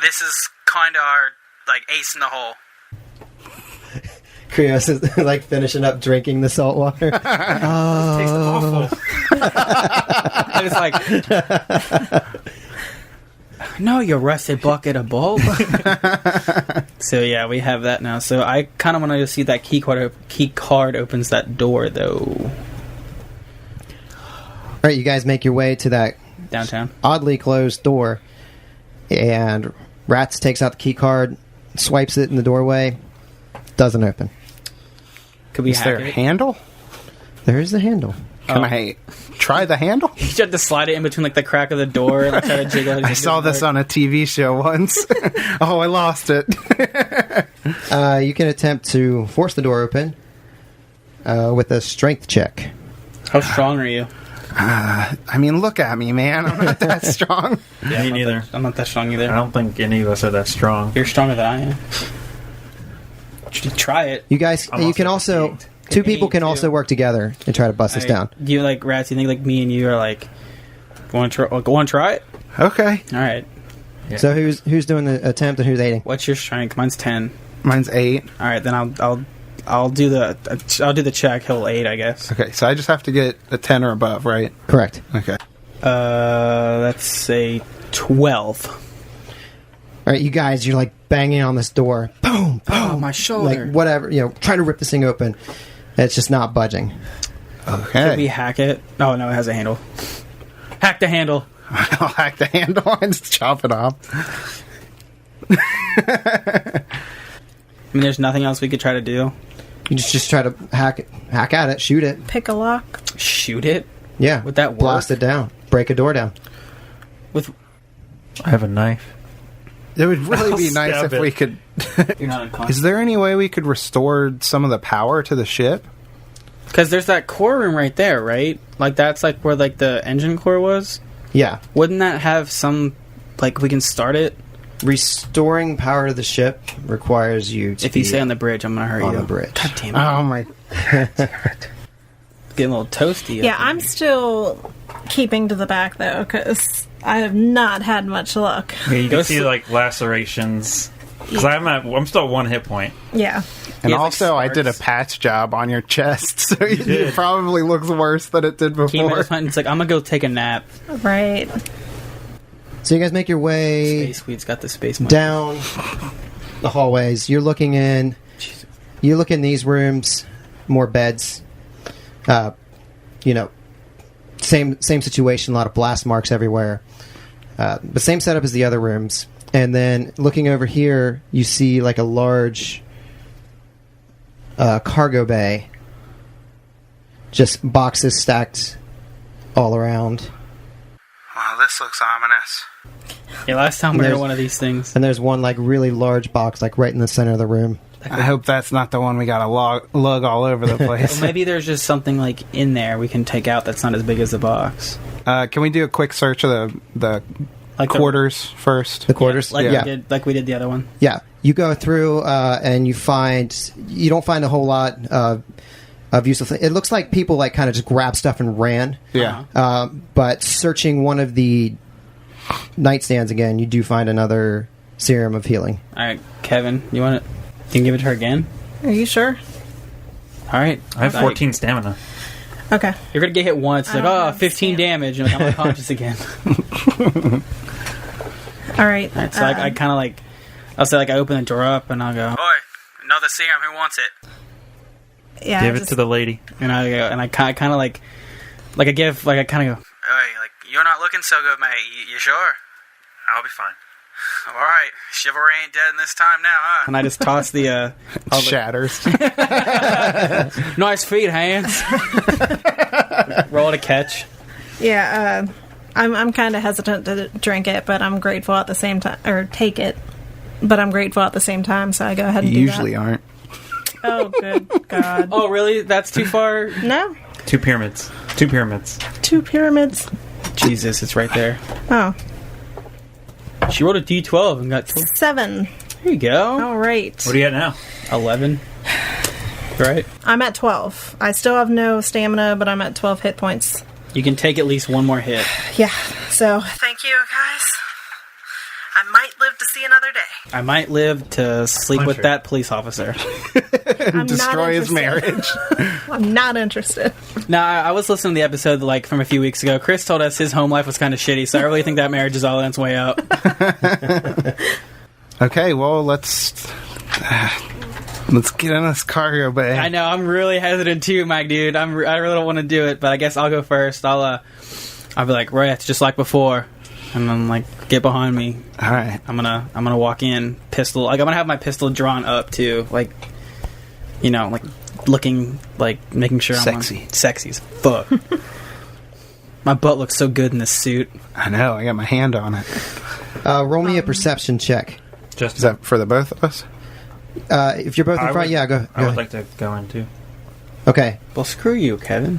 this is kind of our, like, ace in the hole. Krios is like finishing up drinking the salt water. Tastes awful. I was like, no, you rusted bucket of bulb. So yeah, we have that now. So I kind of want to see that key card opens that door though. All right, you guys make your way to that Downtown. oddly closed door, and Rats takes out the key card, swipes it in the doorway, doesn't open. Could we Is hack there a it? handle? There's the handle. Can I try the handle? You had to slide it in between like the crack of the door and try to jiggle it. I saw this on a TV show once. Oh, I lost it. You can attempt to force the door open with a strength check. How strong are you? I mean, look at me, man. I'm not that strong. Yeah, Me neither. I'm not that strong either. I don't think any of us are that strong. You're stronger than I am. Try it. You guys, I'm you can also also... Two people can also work together and try to bust this down. Do you like Rats? You think like me and you are like want to try it? Okay. All right. Yeah. So who's doing the attempt and who's aiding? What's your strength? Mine's 10. Mine's 8. All right, then I'll do the check. He'll 8, I guess. Okay, so I just have to get a 10 or above, right? Correct. Okay. Let's say 12. All right, you guys, you're like banging on this door. Boom, boom. Oh, my shoulder. Like whatever, trying to rip this thing open. It's just not budging. Okay. Could we hack it? Oh no, it has a handle. Hack the handle. I'll hack the handle and just chop it off. I mean, there's nothing else we could try to do. You just try to hack at it, shoot it. Pick a lock. Shoot it Yeah. Would that work? Blast it down. Break a door down. with. I have a knife. It would really I'll be nice stab if we it. could... You're not unconscious. Is there any way we could restore some of the power to the ship? Because there's that core room right there, right? Like that's like where like the engine core was. Yeah. Wouldn't that have some like we can start it? Restoring power to the ship requires you to If you be stay on the bridge, I'm gonna hurt on you. the bridge. God damn it! Oh my... Getting a little toasty. Yeah, I'm still keeping to the back though because I have not had much luck. Yeah, you Go can see s- like lacerations. Because I'm still at 1 hit point. Yeah. And He has, like, also, I did a scars. patch job on your chest, so it did. probably looks worse than it did Keep before. it's like I'm gonna go take a nap. Right. So you guys make your way Space Weed's got the space money. down the hallways. You're looking in. You look in these rooms, more beds. Same situation. A lot of blast marks everywhere. But same setup as the other rooms. And then looking over here, you see like a large cargo bay. Just boxes stacked all around. Wow, this looks ominous. Yeah, last time we were There's- in one of these things. And there's one like really large box like right in the center of the room. I hope that's not the one we got to lug all over the place. Well, maybe there's just something like in there we can take out that's not as big as the box. Can we do a quick search of the Like quarters first? The quarters? like Yeah. we did the other one. Yeah, you go through and you don't find a whole lot of useful things. It looks like people like kind of just grabbed stuff and ran. Yeah. But searching one of the nightstands again, you do find another serum of healing. All right, Kevin, you want it? You can give it to her again. Are you sure? All right, I have 14 stamina. Okay. You're gonna get hit once. I Like, don't oh, have 15 stamina. damage, and like, I'm unconscious again. All right. All right, so I kind of like, I'll say like I open the door up and I'll go, Boy, another serum. Who wants it? yeah, Give it to the lady. and I go, and I kind of like I give like I kind of go. Hey, like, you're not looking so good, mate. You sure? I'll be fine. All right. Chivalry ain't dead in this time now, huh? And I just toss the all the Shatters. nice feet, hands. Roll to catch. Yeah. I'm kind of hesitant to drink it, but I'm grateful at the same time, or take it. But I'm grateful at the same time, so I go ahead and You do usually that. aren't. Oh, good God. Oh, really? That's too far? No? 2 pyramids. 2 pyramids. 2 pyramids. Jesus, it's right there. Oh. She rolled a D12 and got 7. There you go. All right. What are you at now? 11. Right? I'm at 12. I still have no stamina, but I'm at 12 hit points. You can take at least one more hit. Yeah, so... Thank you, guys. I might live to see another day. I might live to sleep with that police officer. I'm Destroy his marriage. I'm not interested. Now, I was listening to the episode like from a few weeks ago. Chris told us his home life was kind of shitty, so I really think that marriage is all on its way up. Okay, well, let's get in this cargo bay. I know, I'm really hesitant too, Mike, dude. I really don't want to do it, but I guess I'll go first. I'll be like, right, it's just like before. And then, like, get behind me. All right. I'm gonna walk in, pistol. Like, I'm gonna have my pistol drawn up too, like, you know, like looking, like making sure Sexy. I'm sexy as fuck. My butt looks so good in this suit. I know. I got my hand on it. Roll me a perception check. Just Is that for the both of us? If you're both in front, yeah, go. I would like to go in too. Okay, Well, screw you, Kevin.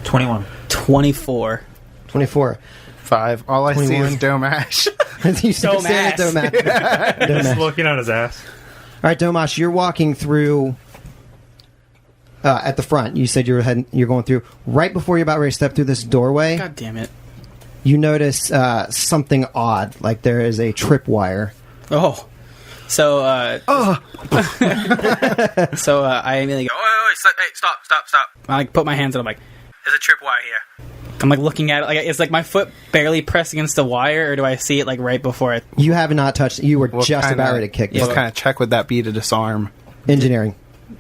21. 24. 24. 5. All I see 21. is Domash. You still stand at Domash. Just looking at his ass. All right, Domash, you're walking through at the front. You said you're going through. Right before you're about ready to step through this doorway, God damn it. you notice something odd, like there is a tripwire. Oh. So, so, I immediately go, Hey, stop. I like, put my hands on it, I'm like, There's a tripwire here. I'm like looking at it, like, is like my foot barely pressed against the wire, or do I see it like right before it? You have not touched. You were What just kinda- about ready to kick. What this. kind of check would that be to disarm? Engineering.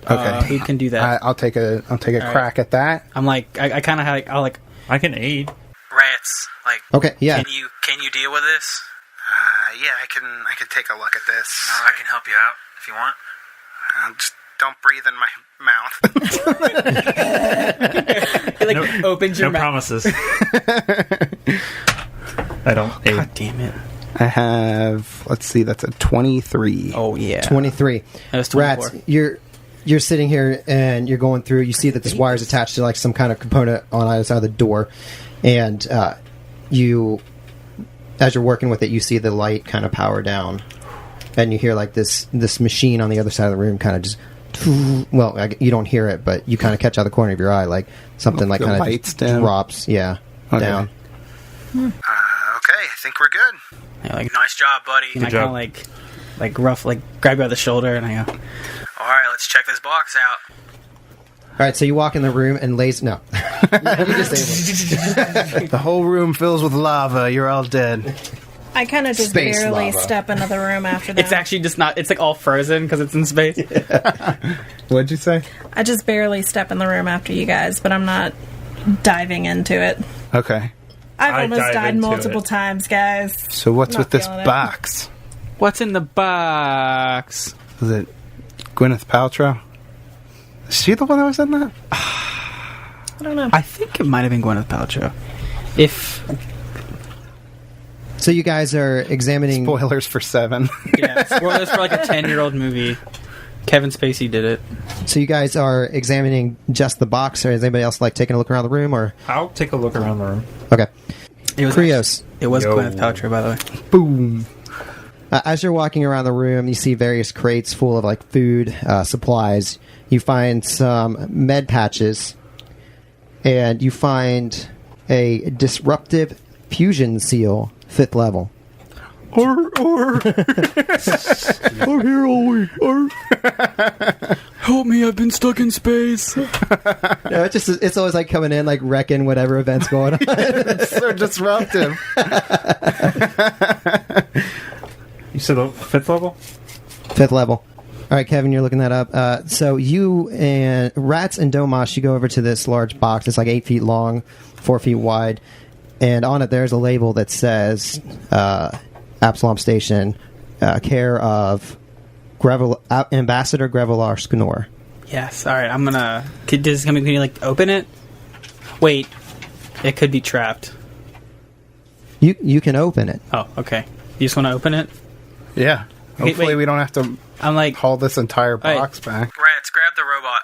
Okay. Who can do that? I'll take a crack at that. I'm like, I kind of I'll like, I can aid. Rats, like, Okay, yeah. can you deal with this? Yeah, I can take a look at this. I can help you out if you want. Just don't breathe in my mouth. it like opens your No mouth. promises. I don't aid. God damn it. I have, let's see, that's a 23. Oh yeah. 23. That was 24. Rats, you're sitting here and you're going through. You see that this wire is attached to like some kind of component on either side of the door, and you, as you're working with it, you see the light kind of power down, and you hear like this machine on the other side of the room kind of just. Well, you don't hear it, but you kind of catch out the corner of your eye, like something like The kind of lights dim. drops, yeah, Okay. down. Okay, I think we're good. Yeah, like, Nice job, buddy. and I kind job. of like rough, like grab you by the shoulder, and I go, All right, let's check this box out. All right, so you walk in the room and no, you disable. The whole room fills with lava. You're all dead. I kind of just Space barely lava. step into the room after that. it's actually just not. It's like all frozen because it's in space. What'd you say? I just barely step in the room after you guys, but I'm not diving into it. Okay. I've I almost dive died into multiple it. times, guys. So what's Not with this feeling it. box? What's in the box? Is it Gwyneth Paltrow? Is she the one that was in that? I don't know. I think it might have been Gwyneth Paltrow. If So you guys are examining. Spoilers for 7. yeah, spoilers for like a 10-year-old movie. Kevin Spacey did it. So you guys are examining just the box, or is anybody else like taking a look around the room? Or I'll take a look around the room. okay, It was Krios. It was Yo. Gwyneth Paltrow, by the way. Boom. As you're walking around the room, you see various crates full of like food supplies. You find some med patches, and you find a disruptive fusion seal, 5th level. Or. I'm here all week. Help me! I've been stuck in space. No, it's always like coming in, like wrecking whatever event's going on. It's so disruptive. You said the 5th level? 5th level. All right, Kevin, you're looking that up. So you and Rats and Domash, you go over to this large box. It's like 8 feet long, 4 feet wide, and on it there's a label that says Absalom Station, care of Ambassador Grevelar Sknor. Yes. All right. I'm gonna. Can you like open it? Wait. It could be trapped. You can open it. Oh, okay. You just want to open it? Yeah. Okay, Hopefully wait. we don't have to I'm like, haul this entire box back. Rats, grab the robot.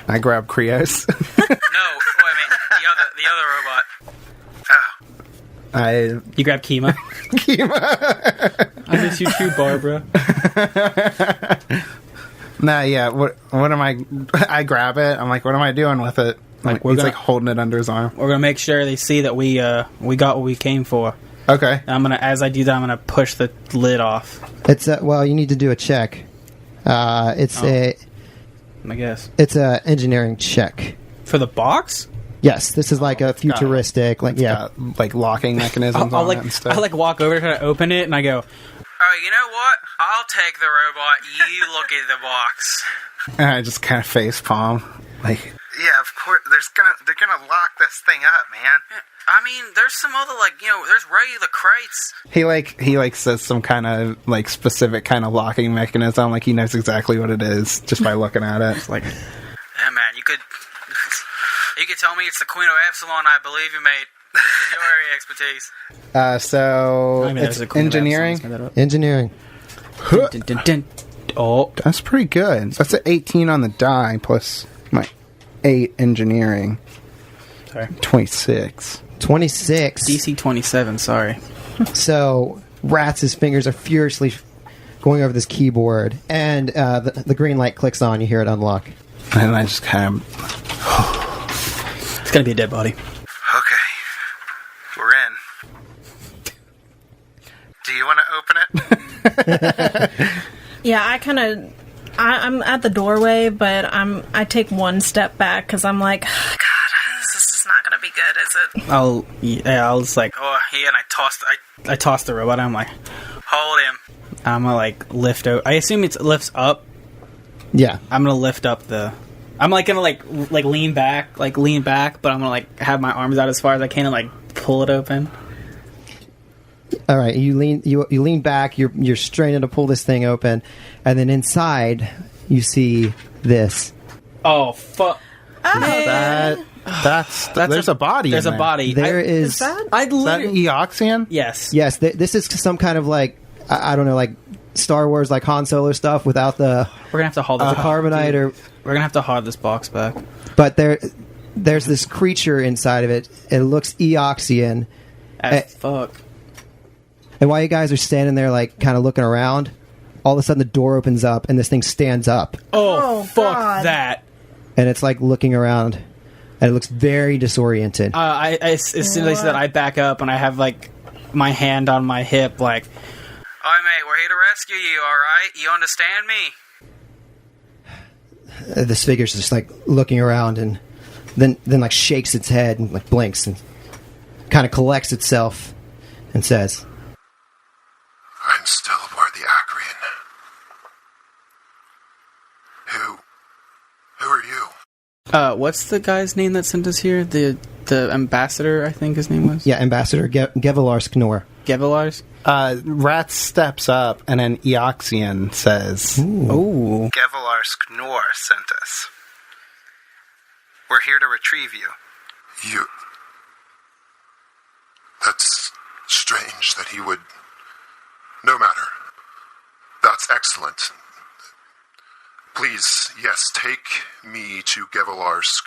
I grab Krios. No, I mean the other robot. Oh, you grab Kima. I miss you too, Barbara. Nah, yeah. What am I? I grab it. I'm like, what am I doing with it? Like, He's like holding it under his arm. We're gonna make sure they see that we got what we came for. Okay. And as I do that, I'm gonna push the lid off. It's well, you need to do a check. It's I guess it's a engineering check. for the box. Yes, this is like a futuristic, like Got, like locking mechanisms I'll on it and stuff. I walk over to try to open it, and I go, alright, you know what? I'll take the robot, you look at the box. And I just kind of face palm, like. Yeah, of course. They're gonna lock this thing up, man. Yeah, I mean, there's some other there's regular crates. He says some kind of like specific kind of locking mechanism, like he knows exactly what it is just by looking at it. It's like, Yeah, man, you could tell me it's the Queen of Absalon. I believe you, mate. This is your area of expertise. so I mean, it's there's a Queen of engineering. Absalom, engineering. dun, dun, dun, dun. Oh, That's pretty good. That's an 18 on the die plus my 8 engineering. sorry. 26. 26. DC 27. Sorry. So Ratz's fingers are furiously going over this keyboard, and the green light clicks on. You hear it unlock. And I just kind of. It's gonna be a dead body. Okay, we're in. Do you want to open it? Yeah, I'm at the doorway, but I take one step back because I'm like, oh, God, this is not gonna be good, is it? I'll just like Oh, yeah, and I toss the robot. I'm like, hold him. I'm gonna like lift out. I assume it lifts up. Yeah. I'm gonna lift up the. I'm like gonna like lean back, but I'm gonna like have my arms out as far as I can and like pull it open. All right. You lean back. You're straining to pull this thing open, and then inside you see this. Oh fuck! There's a body. There's in a body. There Is is. that? I Is that literally. Eoxian? Yes. Yes. This is some kind of like I don't know, like Star Wars, like Han Solo stuff without the We're gonna have to haul this. carbonite or. We're gonna have to haul this box back. But there's this creature inside of it. It looks Eoxian. Fuck. And while you guys are standing there, like, kind of looking around, all of a sudden the door opens up and this thing stands up. Oh, fuck God. that. And it's like looking around, and it looks very disoriented. As soon as I said, I back up and I have like my hand on my hip, like, Alright, mate, we're here to rescue you, alright? You understand me? This figure's just like looking around, and then like shakes its head and like blinks and kind of collects itself and says, I'm still aboard the Acreon. Who are you? what's the guy's name that sent us here? The ambassador, I think his name was. "Yeah, Ambassador Gevalar Sknor." Gevalars. Rat steps up, and then Eoxian says, Oh. Gevalar Sknor sent us. We're here to retrieve you. That's strange that he would... No matter. That's excellent. Please, yes, take me to Gevalarsk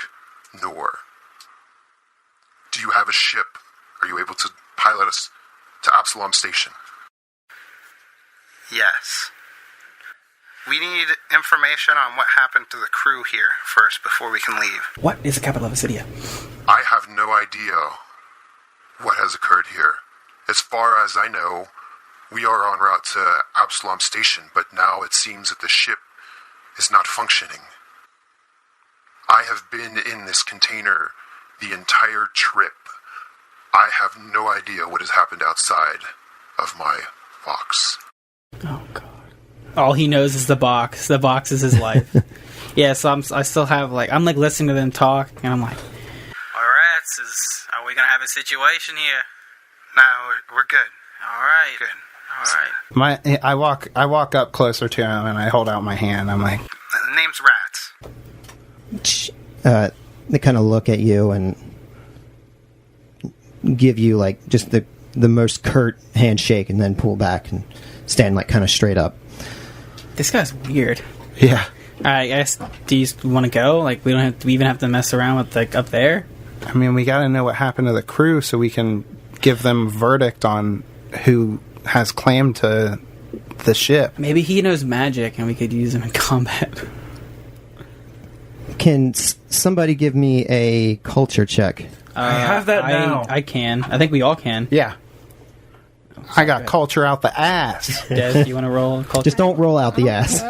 Nor. Do you have a ship? Are you able to pilot us to Absalom Station? Yes. We need information on what happened to the crew here first before we can leave. What is the capital of Acidia? I have no idea what has occurred here. As far as I know, we are en route to Absalom Station, but now it seems that the ship is not functioning. I have been in this container the entire trip. I have no idea what has happened outside of my box. Oh god. All he knows is the box. The box is his life. Yeah, so I still have like I'm like listening to them talk, and I'm like, Alright, are we gonna have a situation here? No, we're good. Alright. Good. Alright. I walk up closer to him, and I hold out my hand. I'm like, The name's Rats. They kind of look at you, and give you like just the most curt handshake and then pull back and stand like kind of straight up. This guy's weird. Yeah. I guess, do you want to go? Like, we don't have to even have to mess around with, like, up there? I mean, we gotta know what happened to the crew so we can give them a verdict on who has claim to the ship. Maybe he knows magic and we could use him in combat. Can somebody give me a culture check? I have that now. I can. I think we all can. Yeah. I got culture out the ass. Des, do you want to roll culture? Just don't roll out the ass.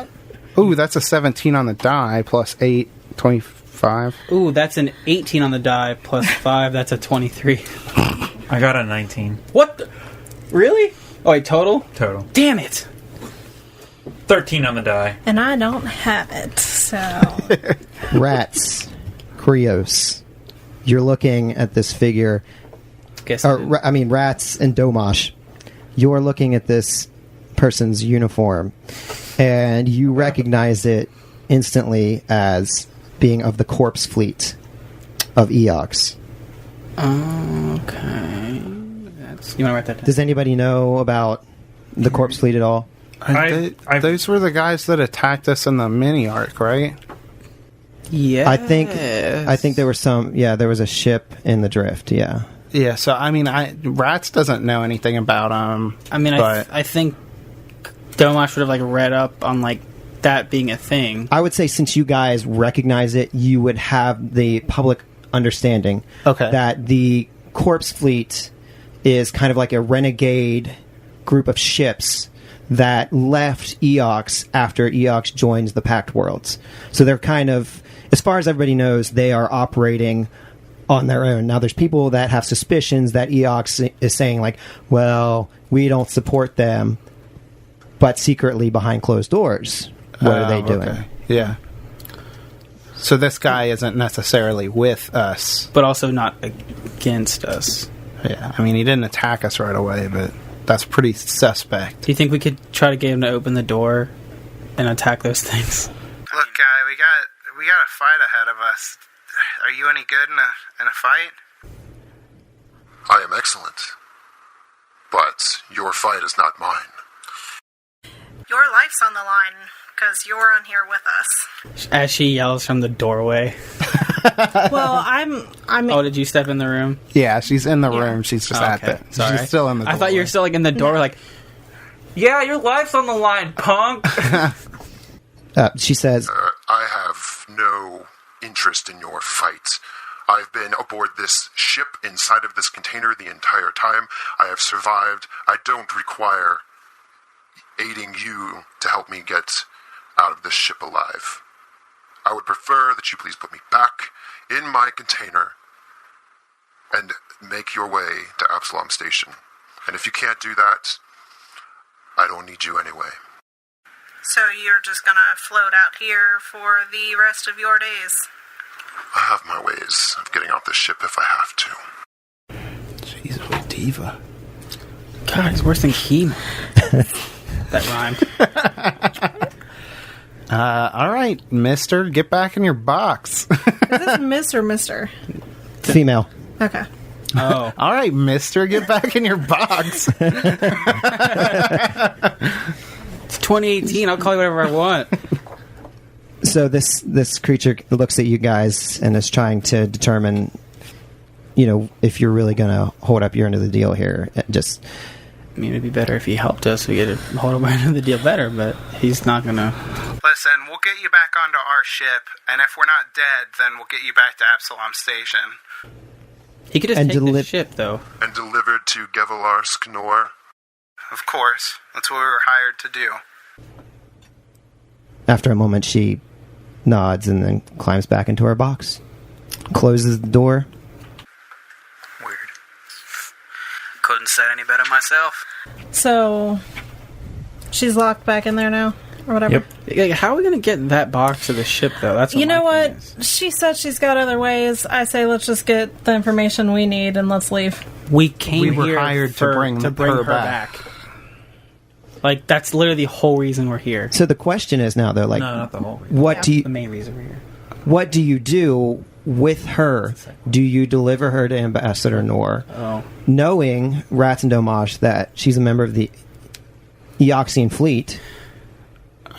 Ooh, that's a 17 on the die, plus 8, 25. Ooh, that's an 18 on the die, plus 5, that's a 23. I got a 19 What the? Really? Oh, wait, total? total. Damn it! 13 on the die. And I don't have it, so... Rats, Krios. You're looking at this figure. Guess Rats and Domash. You're looking at this person's uniform, and you recognize it instantly as being of the corpse fleet of Eox. Okay. You want to write that down? Does anybody know about the corpse fleet at all? Those were the guys that attacked us in the mini arc, right? Yeah. I think there were some. Yeah, there was a ship in the drift. Yeah. Yeah, so, I mean, Rats doesn't know anything about them. I mean, I think Domash would have, like, read up on, like, that being a thing. I would say since you guys recognize it, you would have the public understanding that the corpse fleet is kind of like a renegade group of ships that left Eox after Eox joins the Pact Worlds. So they're kind of, as far as everybody knows, they are operating on their own. Now, there's people that have suspicions that Eox is saying, like, well, we don't support them, but secretly behind closed doors, what are they doing? Okay. Yeah. So this guy isn't necessarily with us. But also not against us. Yeah, I mean, he didn't attack us right away, but that's pretty suspect. Do you think we could try to get him to open the door and attack those things? Look, guy, we got a fight ahead of us. Are you any good in a fight? I am excellent. But your fight is not mine. Your life's on the line, because you're on here with us. As she yells from the doorway. Well, I'm... Oh, did you step in the room? Yeah, she's in the room. She's just at okay. the... Sorry. She's still in the door. I thought you were still, like, in the door, like, yeah, your life's on the line, punk! She says... I have no interest in your fight. I've been aboard this ship inside of this container the entire time. I have survived. I don't require aiding you to help me get out of this ship alive. I would prefer that you please put me back in my container and make your way to Absalom Station. And if you can't do that, I don't need you anyway. So you're just gonna float out here for the rest of your days? I have my ways of getting off this ship if I have to. Jeez, what a diva. God, it's worse than Keen. That rhymed. All right, mister, get back in your box. Is this Miss or Mister? Female. Okay. Oh. All right, mister, get back in your box. It's 2018. I'll call you whatever I want. So this creature looks at you guys and is trying to determine, if you're really going to hold up your end of the deal here. Just, I mean, it'd be better if he helped us. We get to hold up our end of the deal better, but he's not going to. Listen, we'll get you back onto our ship, and if we're not dead, then we'll get you back to Absalom Station. He could just take the ship, though. And delivered to Gevalar Sknor. Of course. That's what we were hired to do. After a moment, she nods and then climbs back into her box. Closes the door. Weird. Couldn't say any better myself. So, she's locked back in there now? Or whatever? Yep. Like, how are we going to get that box to the ship, though? That's what you know my what? thing is. She said she's got other ways. I say let's just get the information we need and let's leave. We came We were here hired to bring her her back. Like, that's literally the whole reason we're here. So the question is now, though, like, No, not the whole reason. what do you The main reason we're here. what do you do with her, do you deliver her to Ambassador Noor, knowing Rats and Domash that she's a member of the Eoxian fleet?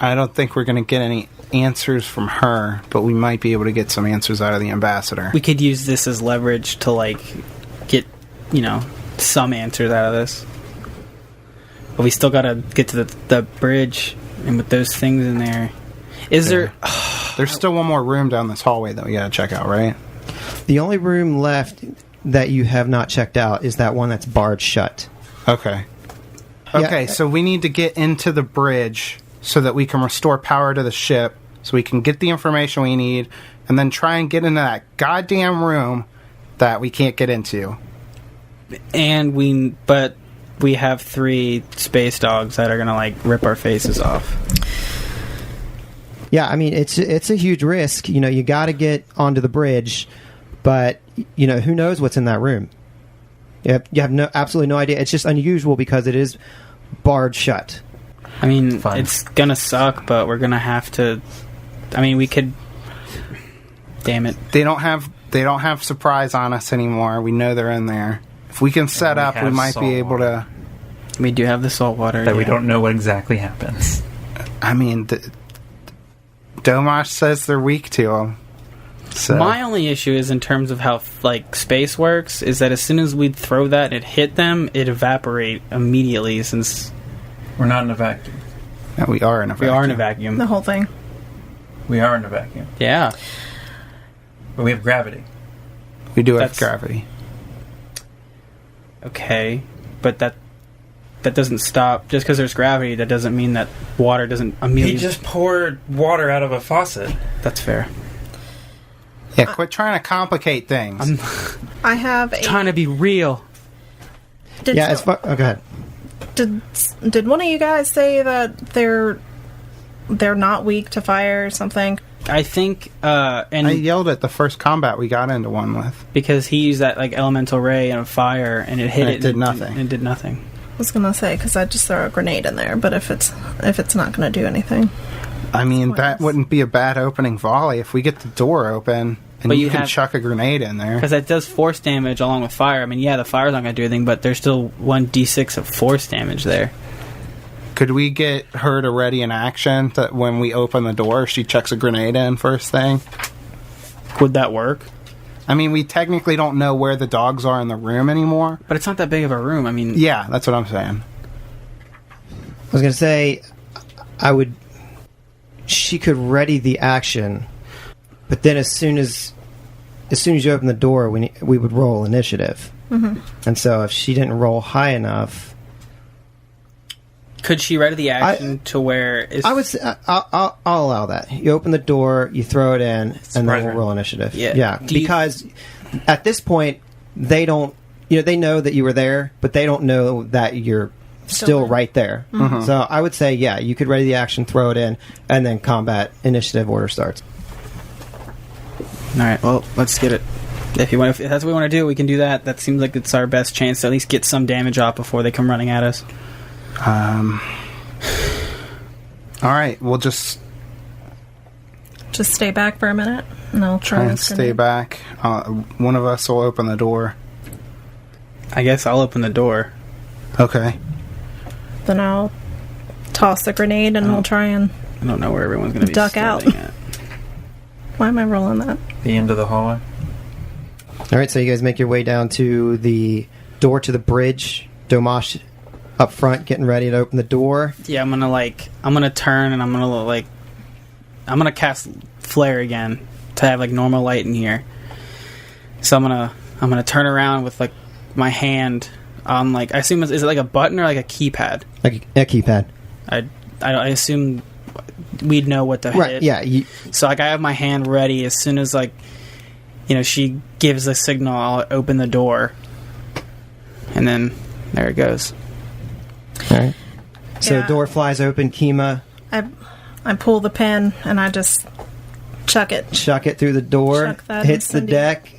I don't think we're going to get any answers from her, but we might be able to get some answers out of the ambassador. We could use this as leverage to, like, get, some answers out of this. But we still got to get to the bridge, and with those things in there... There's still one more room down this hallway that we got to check out, right? The only room left that you have not checked out is that one that's barred shut. Okay. Okay, so we need to get into the bridge so that we can restore power to the ship, so we can get the information we need, and then try and get into that goddamn room that we can't get into. But we have 3 space dogs that are gonna, like, rip our faces off. Yeah, I mean, it's a huge risk. You got to get onto the bridge, but, who knows what's in that room? You have absolutely no idea. It's just unusual because it is barred shut. I mean, it's gonna suck, but we're gonna have to... I mean, we could... Damn it. They don't have surprise on us anymore. We know they're in there. If we can set up, we might be able to... We do have the salt water. But we don't know what exactly happens. I mean, Domash says they're weak to them. So. My only issue is in terms of how, like, space works, is that as soon as we throw that and it hit them, it evaporate immediately, since... We're not in a vacuum. No, we are in a vacuum. We are in a vacuum. The whole thing. We are in a vacuum. Yeah. But we have gravity. We do have gravity. Okay. But that doesn't stop. Just because there's gravity, that doesn't mean that water doesn't immediately... He just poured water out of a faucet. That's fair. Yeah, quit trying to complicate things. I have trying to be real. Go ahead. Did one of you guys say that they're not weak to fire or something? I think, and I yelled at the first combat we got into one with. Because he used that, like, elemental ray and fire, and it hit and it did nothing. It did nothing. I was gonna say, because I'd just throw a grenade in there, but if it's not gonna do anything, I mean, that wouldn't be a bad opening volley if we get the door open and you can chuck a grenade in there. Because that does force damage along with fire. I mean, yeah, the fire's not gonna do anything, but there's still 1d6 of force damage there. Could we get her to ready an action that when we open the door, she chucks a grenade in first thing? Would that work? I mean, we technically don't know where the dogs are in the room anymore. But it's not that big of a room. I mean... Yeah, that's what I'm saying. I was going to say, she could ready the action, but then as soon as you open the door, we would roll initiative. Mm-hmm. And so if she didn't roll high enough... Could she ready the action to where... I would say, I'll allow that. You open the door, you throw it in, and then we'll roll initiative. Yeah. Because at this point, they don't... they know that you were there, but they don't know that you're still right there. Mm-hmm. So I would say, yeah, you could ready the action, throw it in, and then combat initiative order starts. All right, well, let's get it. If that's what we want to do, we can do that. That seems like it's our best chance to at least get some damage off before they come running at us. All right, we'll just stay back for a minute, and I'll try and stay back. One of us will open the door. I guess I'll open the door. Okay. Then I'll toss the grenade, and we'll try and... I don't know where everyone's going to be duck out. At. Why am I rolling that? The end of the hallway. All right, so you guys make your way down to the door to the bridge. Domash up front, getting ready to open the door. Yeah, I'm gonna turn and I'm gonna cast flare again to have like normal light in here. So I'm gonna turn around with like my hand on like, I assume is it like a button or like a keypad? Like a keypad. I assume we'd know what to hit. Yeah. So like I have my hand ready as soon as like she gives the signal, I'll open the door, and then there it goes. All right. So door flies open. Kima. I pull the pin and I just chuck it. Chuck it through the door. Hits the deck.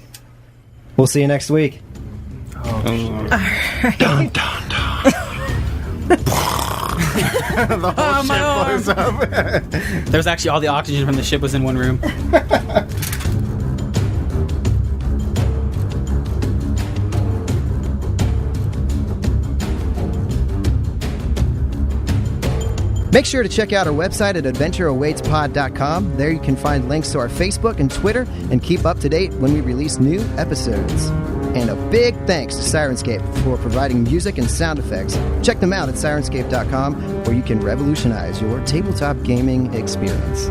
We'll see you next week. All right. Dun, dun, dun. The whole ship blows up. There's actually all the oxygen from the ship was in one room. Make sure to check out our website at adventureawaitspod.com. There you can find links to our Facebook and Twitter and keep up to date when we release new episodes. And a big thanks to Sirenscape for providing music and sound effects. Check them out at sirenscape.com where you can revolutionize your tabletop gaming experience.